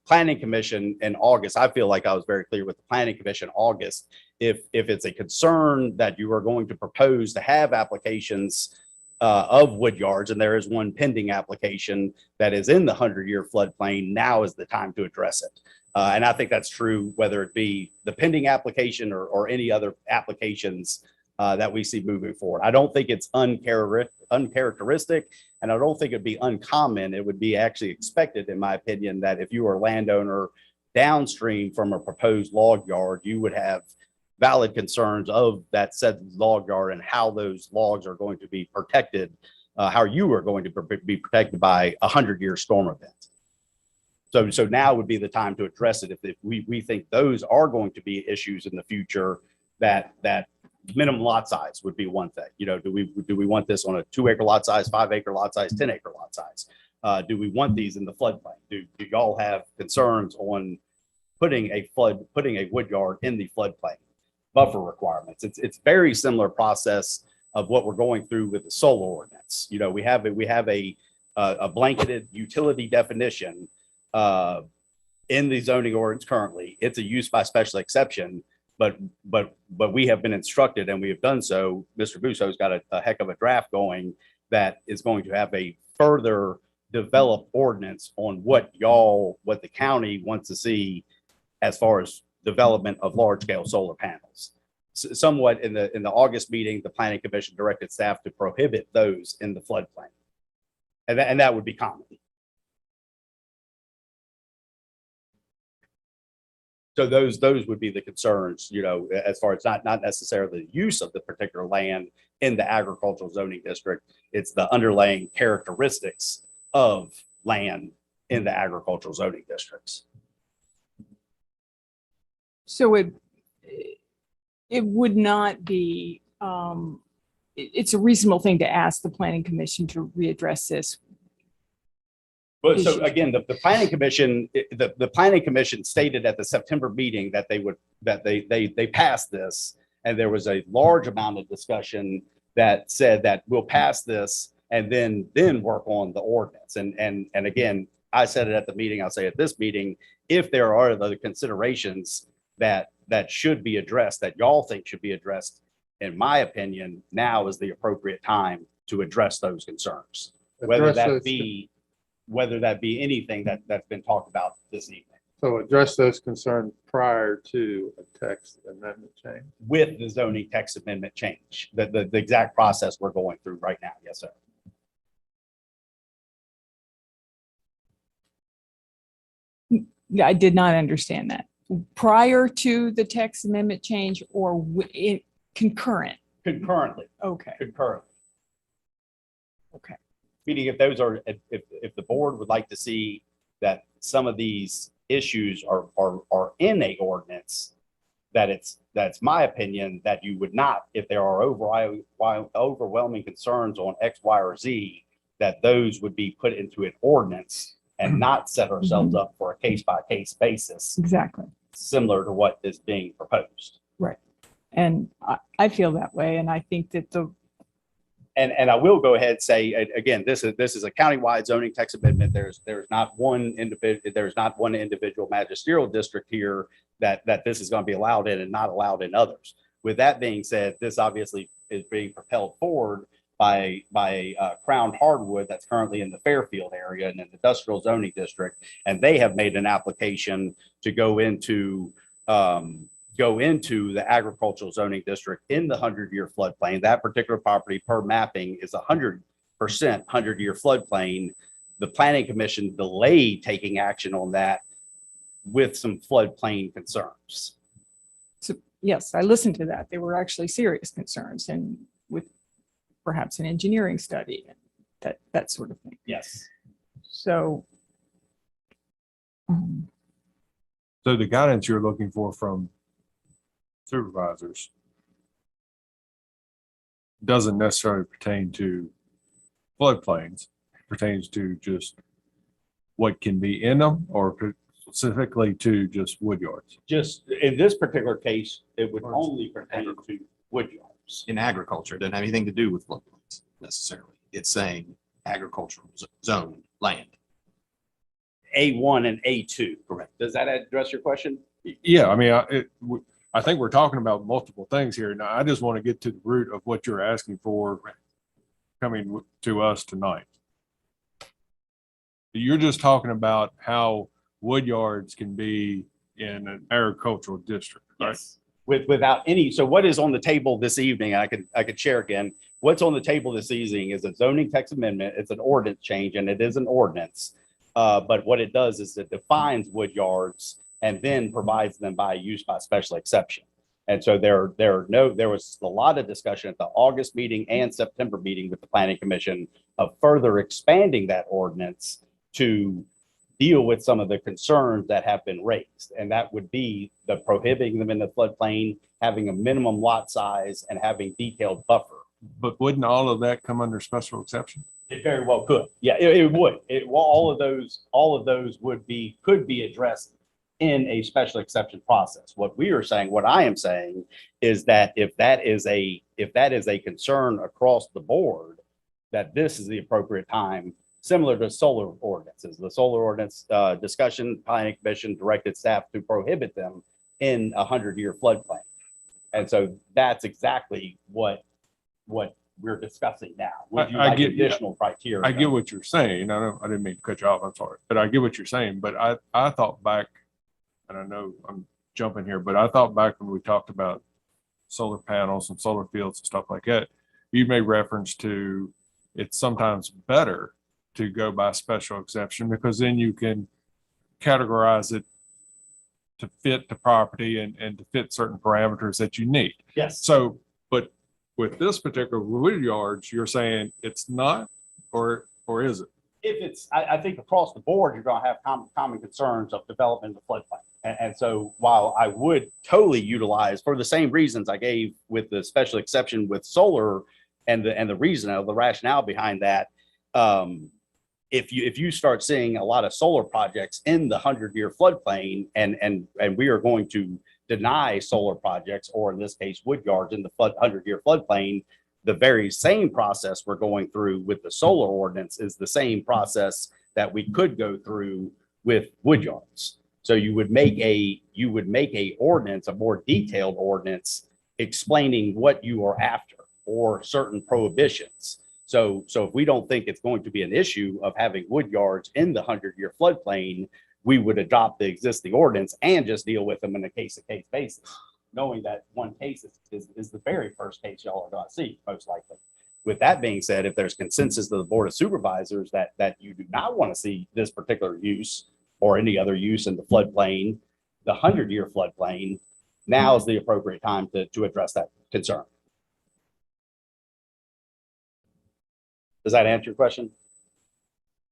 planning commission in August. I feel like I was very clear with the planning commission in August. If it's a concern that you are going to propose to have applications of wood yards, and there is one pending application that is in the 100-year floodplain, now is the time to address it. And I think that's true, whether it be the pending application or any other applications that we see moving forward. I don't think it's uncharacteristic, and I don't think it'd be uncommon. It would be actually expected, in my opinion, that if you are a landowner downstream from a proposed log yard, you would have valid concerns of that said log yard and how those logs are going to be protected, how you are going to be protected by a 100-year storm event. So now would be the time to address it. If we think those are going to be issues in the future, that minimum lot size would be one thing. Do we want this on a 2-acre lot size, 5-acre lot size, 10-acre lot size? Do we want these in the floodplain? Do y'all have concerns on putting a wood yard in the floodplain? Buffer requirements. It's very similar process of what we're going through with the solar ordinance. We have a blanketed utility definition in the zoning ordinance currently. It's a use by special exception. But we have been instructed, and we have done so. Mr. Busso's got a heck of a draft going that is going to have a further developed ordinance on what the county wants to see as far as development of large scale solar panels. Somewhat in the August meeting, the planning commission directed staff to prohibit those in the floodplain, and that would be common. So those would be the concerns, you know, as far as not necessarily the use of the particular land in the agricultural zoning district. It's the underlying characteristics of land in the agricultural zoning districts. So it would not be, it's a reasonable thing to ask the planning commission to readdress this. But so again, the planning commission, the planning commission stated at the September meeting that they passed this. And there was a large amount of discussion that said that we'll pass this and then work on the ordinance. And again, I said it at the meeting, I'll say at this meeting, if there are other considerations that should be addressed, that y'all think should be addressed, in my opinion, now is the appropriate time to address those concerns. Whether that be anything that's been talked about this evening. So address those concerns prior to a text amendment change. With the zoning text amendment change, the exact process we're going through right now. Yes, sir. Yeah, I did not understand that. Prior to the text amendment change or concurrent? Concurrently. Okay. Concurrently. Okay. Meaning if those are, if the board would like to see that some of these issues are in a ordinance, that's my opinion that you would not, if there are overwhelming concerns on X, Y, or Z, that those would be put into an ordinance and not set ourselves up for a case-by-case basis. Exactly. Similar to what is being proposed. Right. And I feel that way. And I think that And I will go ahead and say, again, this is a countywide zoning text amendment. There's not one individual magisterial district here that this is going to be allowed in and not allowed in others. With that being said, this obviously is being propelled forward by Crown Hardwood that's currently in the Fairfield area in an industrial zoning district, and they have made an application to go into the agricultural zoning district in the 100-year floodplain. That particular property per mapping is 100% 100-year floodplain. The planning commission delayed taking action on that with some floodplain concerns. so yes, I listened to that. They were actually serious concerns and with perhaps an engineering study and that sort of thing. Yes. So So the guidance you're looking for from supervisors doesn't necessarily pertain to floodplains. It pertains to just what can be in them or specifically to just wood yards. Just in this particular case, it would only pertain to wood yards. In agriculture, it doesn't have anything to do with floodplains necessarily. It's saying agricultural zone land. A1 and A2, correct? Does that address your question? Yeah, I mean, I think we're talking about multiple things here. Now, I just want to get to the root of what you're asking for coming to us tonight. You're just talking about how wood yards can be in an agricultural district, right? Yes. Without any, so what is on the table this evening, I could share again, what's on the table this evening is a zoning text amendment. It's an ordinance change and it is an ordinance. But what it does is it defines wood yards and then provides them by use by special exception. And so there was a lot of discussion at the August meeting and September meeting with the planning commission of further expanding that ordinance to deal with some of the concerns that have been raised. And that would be the prohibiting them in the floodplain, having a minimum lot size and having detailed buffer. But wouldn't all of that come under special exception? It very well could. Yeah, it would. All of those could be addressed in a special exception process. What I am saying is that if that is a concern across the board, that this is the appropriate time, similar to solar ordinances. The solar ordinance discussion, planning commission directed staff to prohibit them in a 100-year floodplain. And so that's exactly what we're discussing now. Would you like additional criteria? I get what you're saying. I didn't mean to cut you off. I'm sorry, but I get what you're saying. But I thought back, and I know I'm jumping here, but I thought back when we talked about solar panels and solar fields and stuff like that, you made reference to it's sometimes better to go by special exception because then you can categorize it to fit the property and to fit certain parameters that you need. Yes. So, but with this particular wood yards, you're saying it's not, or is it? If it's, I think across the board, you're gonna have common concerns of development in the floodplain. And so while I would totally utilize, for the same reasons I gave with the special exception with solar and the reason of the rationale behind that, if you start seeing a lot of solar projects in the 100-year floodplain and we are going to deny solar projects, or in this case, wood yards in the 100-year floodplain, the very same process we're going through with the solar ordinance is the same process that we could go through with wood yards. So you would make a ordinance, a more detailed ordinance explaining what you are after or certain prohibitions. So if we don't think it's going to be an issue of having wood yards in the 100-year floodplain, we would adopt the existing ordinance and just deal with them in a case-to-case basis, knowing that one case is the very first case y'all are going to see, most likely. With that being said, if there's consensus to the Board of Supervisors that you do not want to see this particular use or any other use in the floodplain, the 100-year floodplain, now is the appropriate time to address that concern. Does that answer your question?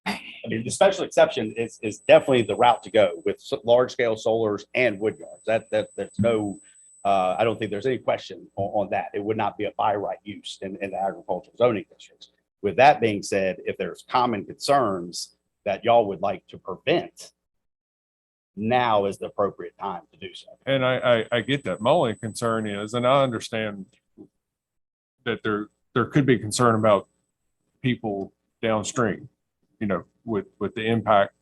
I mean, the special exception is definitely the route to go with large-scale solars and wood yards. There's no, I don't think there's any question on that. It would not be a by right use in the agricultural zoning districts. With that being said, if there's common concerns that y'all would like to prevent, now is the appropriate time to do so. And I get that. My only concern is, and I understand that there could be concern about people downstream, you know, with the impact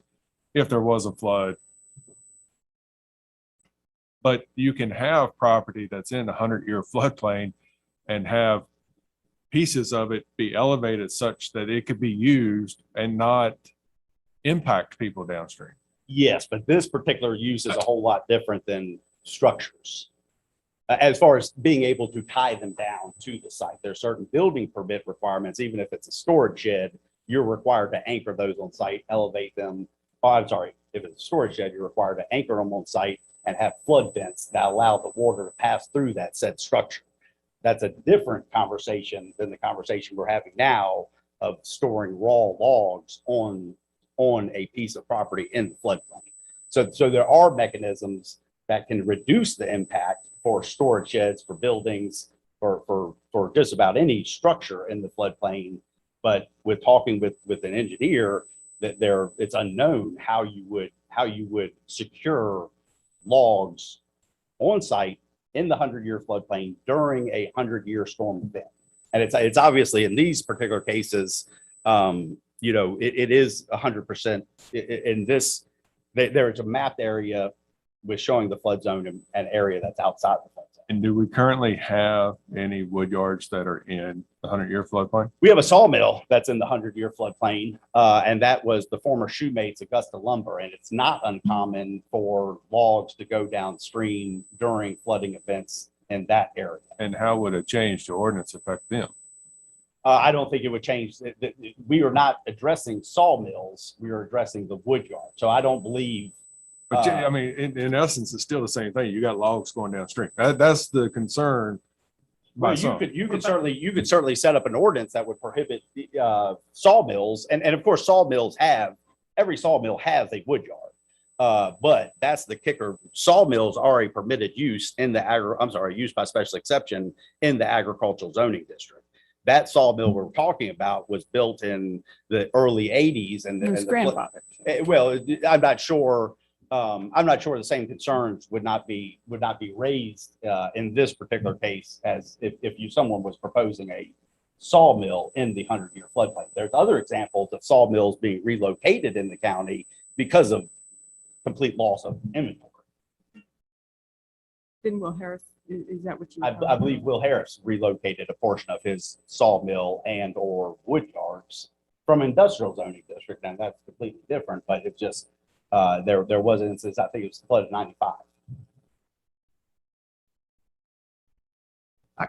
if there was a flood. But you can have property that's in a 100-year floodplain and have pieces of it be elevated such that it could be used and not impact people downstream. Yes, but this particular use is a whole lot different than structures. As far as being able to tie them down to the site, there are certain building permit requirements. Even if it's a storage shed, you're required to anchor those on site, elevate them. Oh, I'm sorry, if it's a storage shed, you're required to anchor them on site and have flood vents that allow the water to pass through that said structure. That's a different conversation than the conversation we're having now of storing raw logs on a piece of property in the floodplain. So there are mechanisms that can reduce the impact for storage sheds, for buildings, for just about any structure in the floodplain. But with talking with an engineer, that it's unknown how you would secure logs on site in the 100-year floodplain during a 100-year storm event. And it's obviously in these particular cases, you know, it is 100% in this. There's a mapped area with showing the flood zone and an area that's outside the flood zone. And do we currently have any wood yards that are in the 100-year floodplain? We have a sawmill that's in the 100-year floodplain, and that was the former Shoemates Augusta Lumber. And it's not uncommon for logs to go downstream during flooding events in that area. And how would a change to ordinance affect them? I don't think it would change. We are not addressing sawmills. We are addressing the wood yard. So I don't believe. But I mean, in essence, it's still the same thing. You got logs going downstream. That's the concern. Well, you could certainly set up an ordinance that would prohibit sawmills, and of course every sawmill has a wood yard. But that's the kicker. Sawmills are a permitted use in the use by special exception in the agricultural zoning district. That sawmill we're talking about was built in the early 80s, and It was grandfathered. Well, I'm not sure. I'm not sure the same concerns would not be raised in this particular case as if someone was proposing a sawmill in the 100-year floodplain. There's other examples of sawmills being relocated in the county because of complete loss of inventory. Then Will Harris, is that what you? I believe Will Harris relocated a portion of his sawmill and or wood yards from industrial zoning district, and that's completely different. But it's just there was an instance. I think it was flood of '95.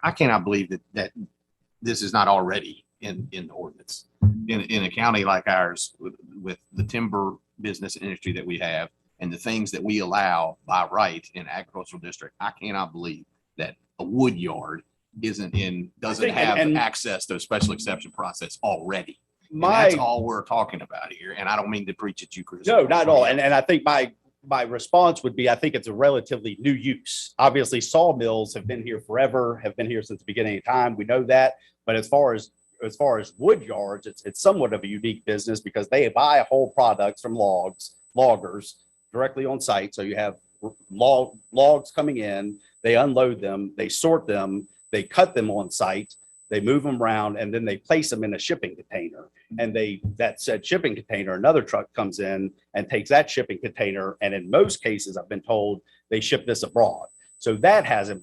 I cannot believe that this is not already in the ordinance. In a county like ours with the timber business and industry that we have, and the things that we allow by right in agricultural district, I cannot believe that a wood yard doesn't think- have and- access to a special exception process already. And that's My, all we're talking about here. And I don't mean to preach at you, Chris. no, not at all. And I think my response would be, I think it's a relatively new use. Obviously, sawmills have been here forever, have been here since the beginning of time. We know that. But as far as wood yards, it's somewhat of a unique business because they buy whole products from loggers directly on site. So you have logs coming in, they unload them, they sort them, they cut them on site, they move them around, and then they place them in a shipping container. And that said shipping container, another truck comes in and takes that shipping container. And in most cases, I've been told they ship this abroad. So that hasn't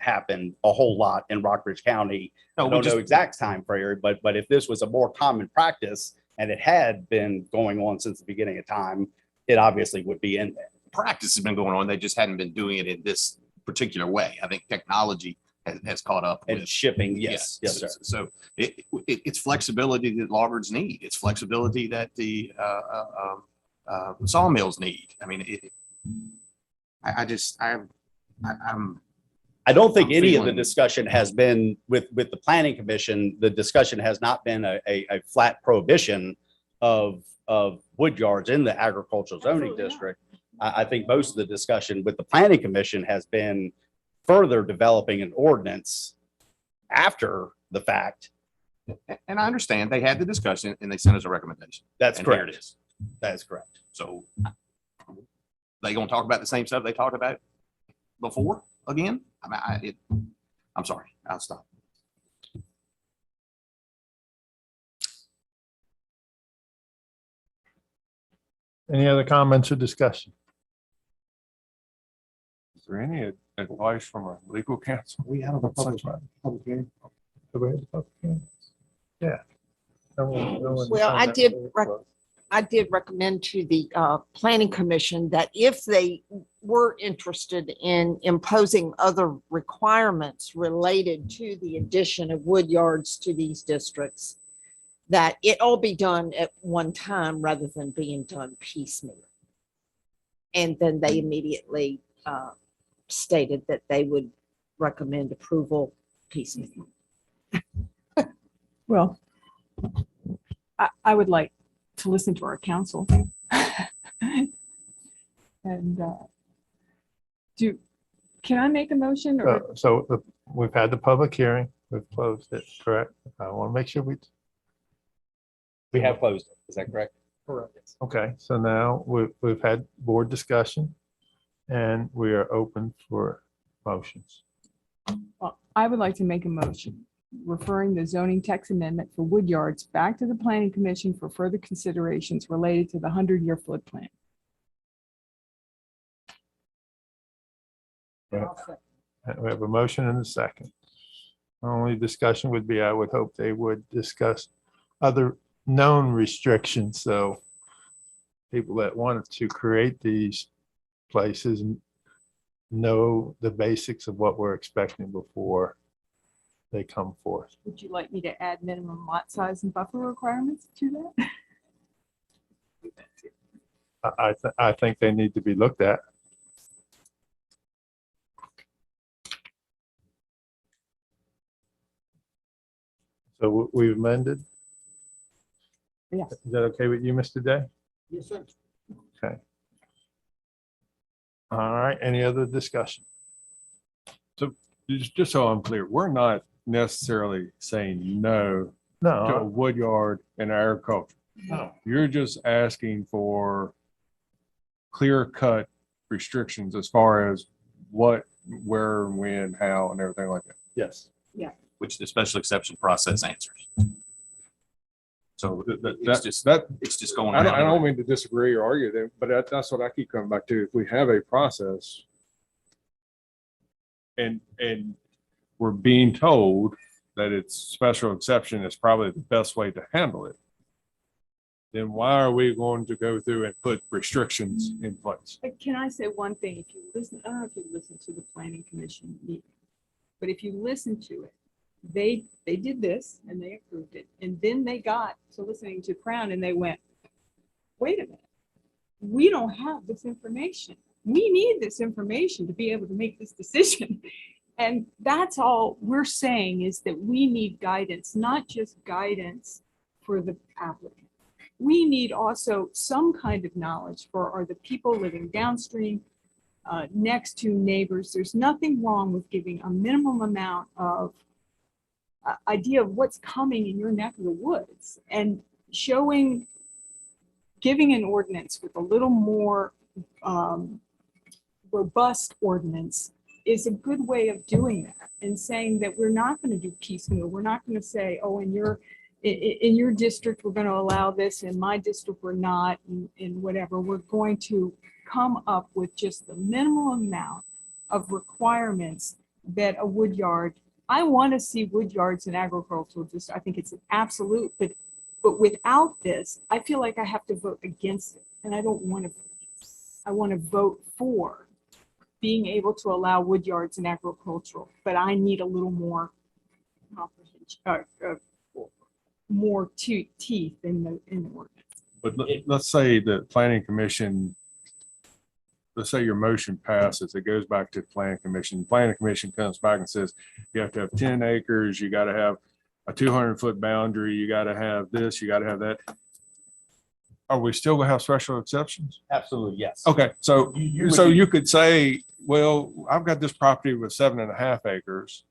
happened a whole lot in Rockbridge County. No, I we don't just- know exact time frame, but if this was a more common practice and it had been going on since the beginning of time, it obviously would be in there. Practice has been going on. They just hadn't been doing it in this particular way. I think technology has caught up And with shipping, yes, sir. So it's flexibility that loggers need. It's flexibility that the sawmills need. I mean, I don't think I'm any of the feeling- discussion has been with the planning commission. The discussion has not been a flat prohibition of wood yards in the agricultural zoning Absolutely not. district. I think most of the discussion with the planning commission has been further developing an ordinance after the fact. and I understand they had the discussion and they sent us a recommendation. That's And here it correct. is. That is correct. So they gonna talk about the same stuff they talked about before again? I mean, I'm sorry, I'll stop. Any other comments or discussion? Is there any advice from our legal counsel? We have a public hearing. Yeah. Well, I did recommend to the planning commission that if they were interested in imposing other requirements related to the addition of wood yards to these districts, that it all be done at one time rather than being done piecemeal. And then they immediately stated that they would recommend approval piecemeal. Well, I would like to listen to our counsel. And can I make a motion or? So we've had the public hearing, we've closed it, correct? I want to make sure We have closed it. Is that correct? Correct. okay, so now we've had board discussion and we are open for motions. Well, I would like to make a motion referring the zoning text amendment for wood yards back to the planning commission for further considerations related to the 100-year flood plan. We have a motion and a second. Only discussion would be, I would hope they would discuss other known restrictions, so people that wanted to create these places know the basics of what we're expecting before they come forth. Would you like me to add minimum lot size and buffer requirements to that? I think they need to be looked at. So we've amended. Yes. Is that okay with you, Mr. Day? Yes, sir. Okay. All right, any other discussion? Just so I'm clear, we're not necessarily saying no to a No, wood yard in agriculture. no. You're just asking for clear cut restrictions as far as what, where, when, how, and everything like that. Yes. Which the special exception process answers. So That's just that. it's just going. I don't around. mean to disagree or argue there, but that's what I keep coming back to. If we have a process and we're being told that it's special exception is probably the best way to handle it, then why are we going to go through and put restrictions in place? But can I say one thing? If you listen, I don't know if you listen to the planning commission meeting, but if you listen to it, they did this and they approved it. And then they got to listening to Crown and they went, wait a minute. we don't have this information. We need this information to be able to make this decision. And that's all we're saying, is that we need guidance, not just guidance for the applicant. We need also some kind of knowledge for, are the people living downstream, next to neighbors. There's nothing wrong with giving a minimum amount of idea of what's coming in your neck of the woods, and giving an ordinance with a little more robust ordinance is a good way of doing that, and saying that we're not going to do piecemeal. We're not going to say, oh, in your district, we're going to allow this, in my district, we're not, and whatever. We're going to come up with just the minimum amount of requirements that a wood yard. I want to see wood yards in agricultural district. I think it's an absolute, but without this, I feel like I have to vote against it, and I don't want to. I want to vote for being able to allow wood yards in agricultural, but I need a little more comprehension, more teeth in the ordinance. But let's say the planning commission, let's say your motion passes, it goes back to the planning commission. Planning commission comes back and says, you have to have 10 acres, you got to have a 200-foot boundary, you got to have this, you got to have that. Are we still gonna have special exceptions? Absolutely, yes. Okay, so You so would- you could say, well, I've got this property with 7.5 acres.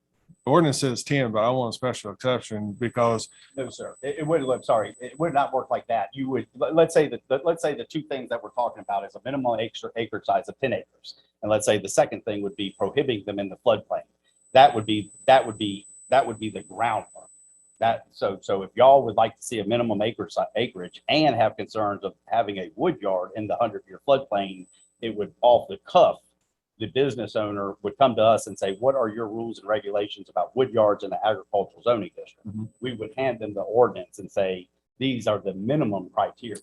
The ordinance says 10, but I want a special exception because No, sir. It would, I'm sorry, it would not work like that. You would, let's say the two things that we're talking about is a minimum acre size of 10 acres. And let's say the second thing would be prohibiting them in the floodplain. That would be the groundwork. So if y'all would like to see a minimum acreage and have concerns of having a wood yard in the 100-year floodplain, it would, off the cuff, the business owner would come to us and say, what are your rules and regulations about wood yards in the agricultural zoning district? We would hand them the ordinance and say, these are the minimum criteria.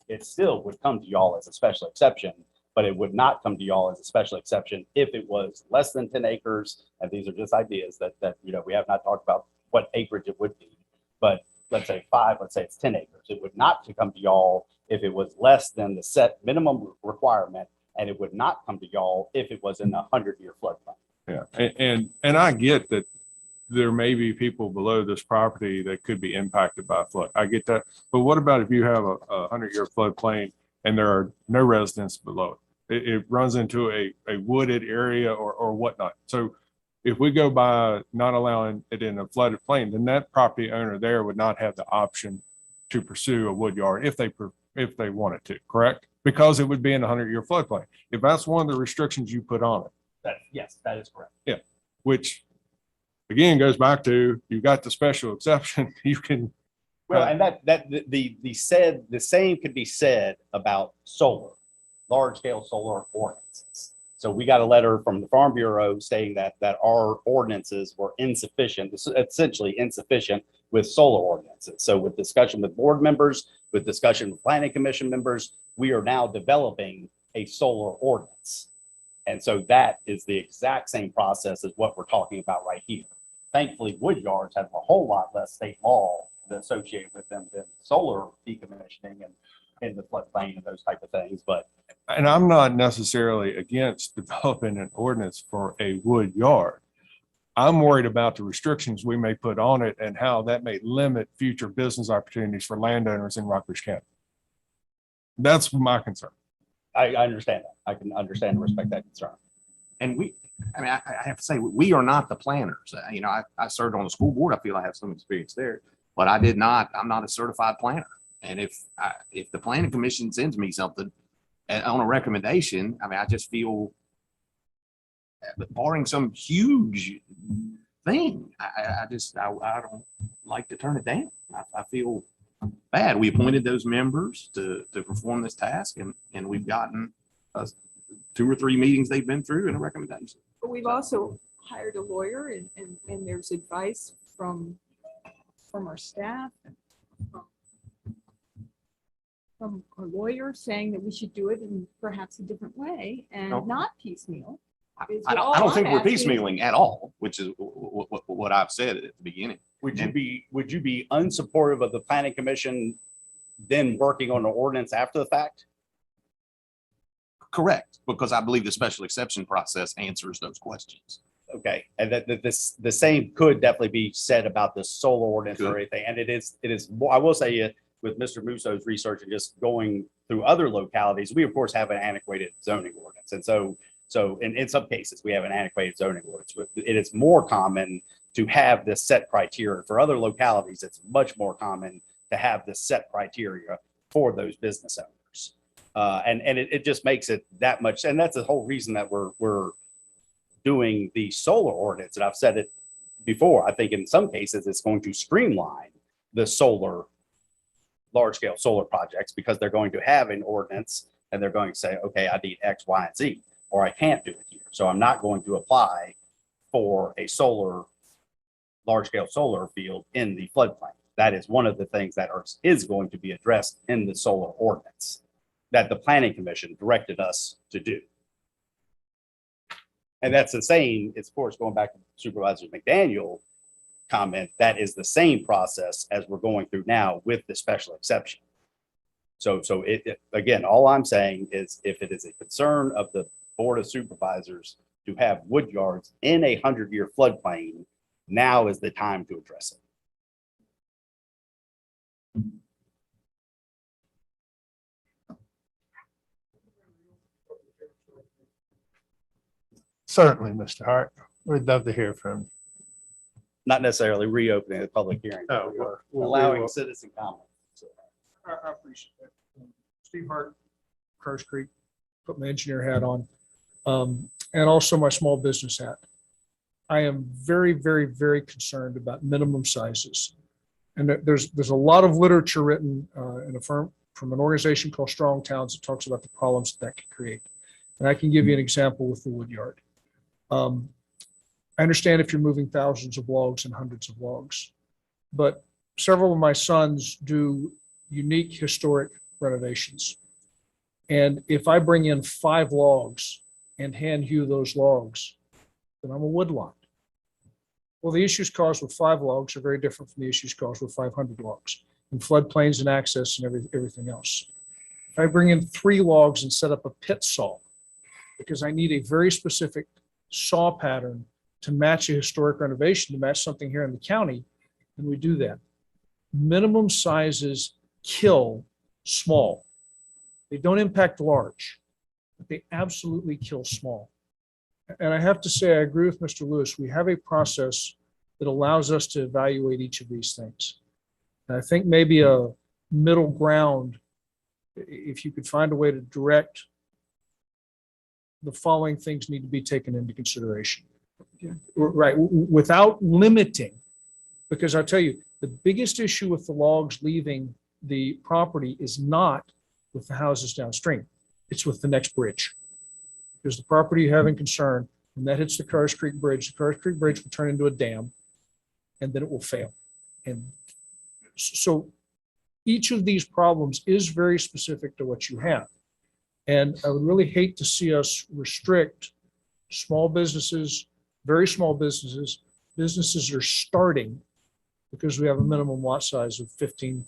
It still would come to y'all as a special exception, but it would not come to y'all as a special exception if it was less than 10 acres. And these are just ideas that we have not talked about what acreage it would be, but let's say 5, let's say it's 10 acres. It would not come to y'all if it was less than the set minimum requirement, and it would not come to y'all if it was in the 100-year floodplain. yeah, and I get that there may be people below this property that could be impacted by a flood. I get that. But what about if you have a 100-year floodplain and there are no residents below it? It runs into a wooded area or whatnot. So if we go by not allowing it in a flooded plain, then that property owner there would not have the option to pursue a wood yard if they wanted to, correct? Because it would be in a 100-year floodplain. If that's one of the restrictions you put on it. Yes, that is correct. Yeah, which again goes back to, you've got the special exception, you can. Well, and the same could be said about solar, large scale solar ordinances. So we got a letter from the Farm Bureau saying that our ordinances were insufficient, essentially insufficient with solar ordinances. So with discussion with board members, with discussion with planning commission members, we are now developing a solar ordinance. And so that is the exact same process as what we're talking about right here. Thankfully, wood yards have a whole lot less state law associated with them than solar decommissioning and in the floodplain and those type of things. But And I'm not necessarily against developing an ordinance for a wood yard. I'm worried about the restrictions we may put on it and how that may limit future business opportunities for landowners in Rockbridge County. That's my concern. I understand that. I can understand and respect that concern. And I have to say, we are not the planners. I served on the school board. I feel I have some experience there, but I'm not a certified planner. And if the planning commission sends me something on a recommendation, I just feel, barring some huge thing, I don't like to turn it down. I feel bad. We appointed those members to perform this task, and we've gotten 2 or 3 meetings they've been through and a recommendation. But we've also hired a lawyer, and there's advice from our staff, from a lawyer saying that we should do it in perhaps a different way and not piecemeal. I don't think we're piecemealing at all, which is what I've said at the beginning. Would you be unsupportive of the planning commission then working on the ordinance after the fact? Correct, because I believe the special exception process answers those questions. Okay, and the same could definitely be said about the solar ordinance or Could. anything, and it is, more I will say it, with Mr. Musso's research and just going through other localities, we of course have an antiquated zoning ordinance. And so in some cases, we have an antiquated zoning ordinance, but it is more common to have this set criteria. For other localities, it's much more common to have this set criteria for those business owners. And it just makes it that much, and that's the whole reason that we're doing the solar ordinance. And I've said it before, I think in some cases, it's going to streamline the large-scale solar projects, because they're going to have an ordinance and they're going to say, okay, I need X, Y, and Z, or I can't do it here. So I'm not going to apply for a large-scale solar field in the floodplain. That is one of the things that is going to be addressed in the solar ordinance that the Planning Commission directed us to do. And that's the same, it's of course, going back to Supervisor McDaniel comment, that is the same process as we're going through now with the special exception. So again, all I'm saying is, if it is a concern of the Board of Supervisors to have wood yards in a 100-year floodplain, now is the time to address it. Certainly, Mr. Hart. We'd love to hear from you. Not necessarily reopening the public hearing, Oh, but well, allowing citizen comment. I appreciate that. Steve Hart, Curse Creek, put my engineer hat on, and also my small business hat. I am very, very, very concerned about minimum sizes. And there's a lot of literature written in a firm from an organization called Strong Towns that talks about the problems that can create. And I can give you an example with the wood yard. I understand if you're moving thousands of logs and hundreds of logs, but several of my sons do unique historic renovations. And if I bring in 5 logs and hand hew those logs, then I'm a woodlot. Well, the issues caused with 5 logs are very different from the issues caused with 500 logs, and floodplains and access and everything else. If I bring in 3 logs and set up a pit saw, because I need a very specific saw pattern to match a historic renovation, to match something here in the county, and we do that. Minimum sizes kill small. They don't impact large, but they absolutely kill small. And I have to say, I agree with Mr. Lewis. We have a process that allows us to evaluate each of these things. And I think maybe a middle ground, if you could find a way to direct, the following things need to be taken into consideration. Right, without limiting, because I'll tell you, the biggest issue with the logs leaving the property is not with the houses downstream. It's with the next bridge. Because the property you have in concern, when that hits the Curse Creek Bridge will turn into a dam, and then it will fail. And so each of these problems is very specific to what you have. And I would really hate to see us restrict small businesses, very small businesses that are starting, because we have a minimum lot size of 15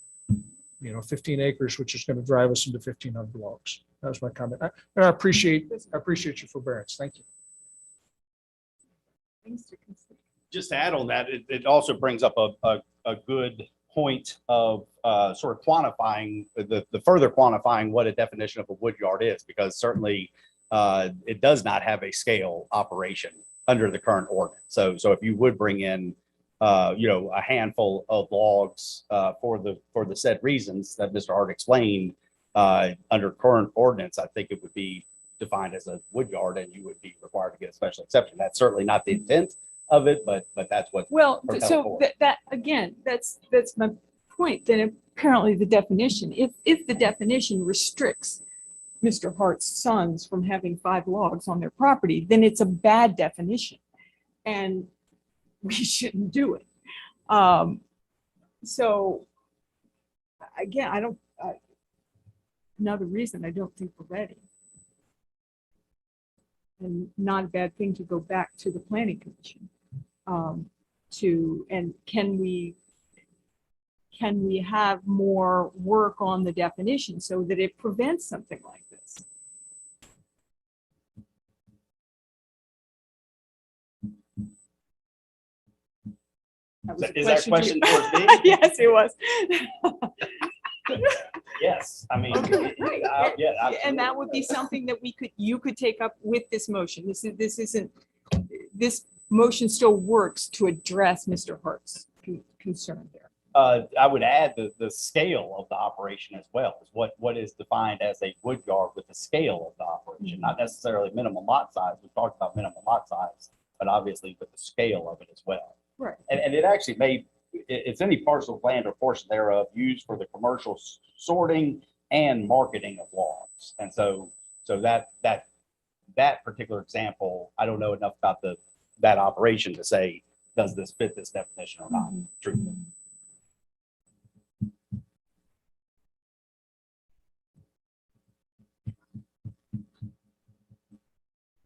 acres, which is going to drive us into 1,500 logs. That was my comment. And I appreciate your forbearance. Thank you. Just to add on that, it also brings up a good point of sort of quantifying, the further quantifying what a definition of a wood yard is, because certainly it does not have a scale operation under the current ordinance. So if you would bring in a handful of logs for the said reasons that Mr. Hart explained, under current ordinance, I think it would be defined as a wood yard, and you would be required to get a special exception. That's certainly not the intent of it, but that's what. Well, so that again, that's my point. Then apparently the definition, if the definition restricts Mr. Hart's sons from having 5 logs on their property, then it's a bad definition, and we shouldn't do it. So again, another reason I don't think we're ready. And not a bad thing to go back to the Planning Commission. And can we have more work on the definition so that it prevents something like this? was a Is that question to- towards me? Yes, it was. Yes, I mean, Right. yeah, And that absolutely. would be something that you could take up with this motion. This motion still works to address Mr. Hart's concern there. I would add the scale of the operation as well. Is what is defined as a wood yard with the scale of the operation, not necessarily minimum lot size. We talked about minimum lot size, but obviously with the scale of it as well. Right. And it actually it's any parcel of land or portion thereof used for the commercial sorting and marketing of logs. And so that particular example, I don't know enough about that operation to say, does this fit this definition or not? Truthfully.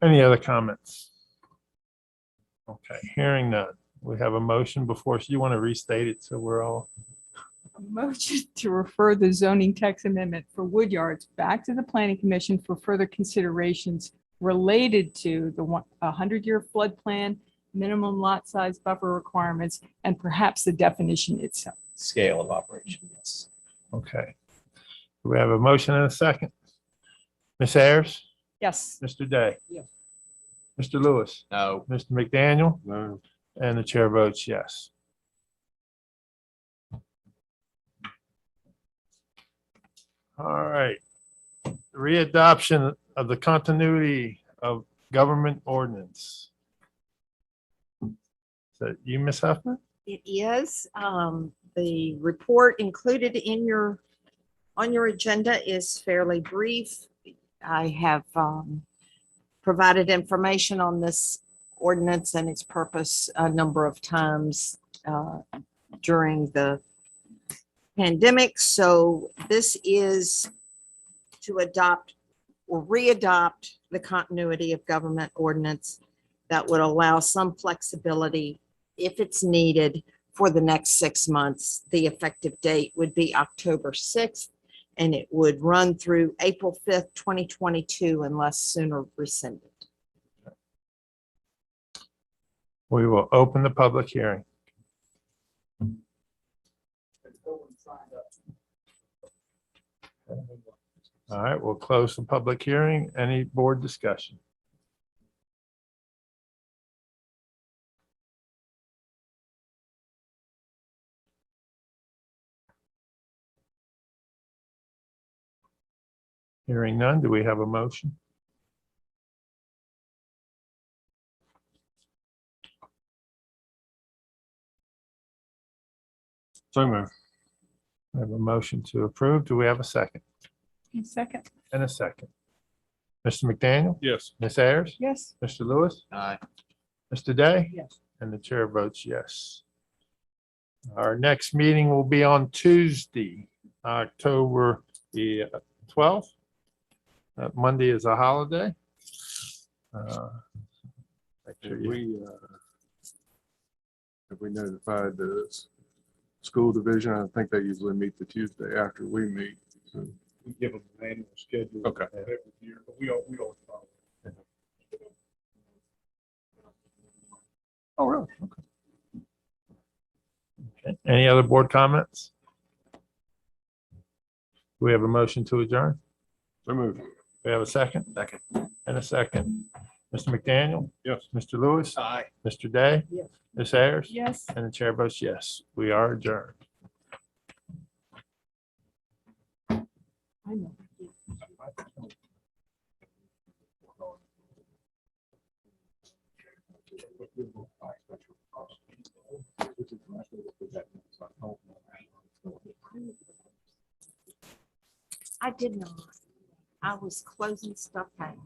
Any other comments? Okay, hearing none. We have a motion before us. You want to restate it so we're all, Motion to refer the zoning text amendment for wood yards back to the planning commission for further considerations related to the 100-year flood plan, minimum lot size buffer requirements, and perhaps the definition itself. Scale of operation, yes. okay. Do we have a motion and a second? Ms. Ayers? Yes. Mr. Day? Yes. Mr. Lewis? No. Mr. McDaniel? No. And the chair votes yes. All right. Readoption of the continuity of government ordinance. Is that you, Ms. Huffman? It is, the report included on your agenda is fairly brief. I have, provided information on this ordinance and its purpose a number of times, during the pandemic. So this is to adopt or readopt the continuity of government ordinance that would allow some flexibility if it's needed for the next 6 months. The effective date would be October 6th, and it would run through April 5th, 2022, unless sooner rescinded. We will open the public hearing. All right, we'll close the public hearing. Any board discussion? Hearing none, do we have a motion? So moved. I have a motion to approve. Do we have a second? Second. And a second. Mr. McDaniel? Yes. Ms. Ayers? Yes. Mr. Lewis? Aye. Mr. Day? Yes. And the chair votes yes. Our next meeting will be on Tuesday, October the 12th. Monday is a holiday. Make sure you- Have we notified the school division? I think they usually meet the Tuesday after we meet. So, We give them an annual schedule. Okay. Every year, but we all follow. oh, really? Okay. Any other board comments? Do we have a motion to adjourn? So moved. We have a second? Second. And a second. Mr. McDaniel? Yes. Mr. Lewis? Aye. Mr. Day? Yes. Ms. Ayers? Yes. And the chair votes yes. We are adjourned. I know. I did not. I was closing stuff out.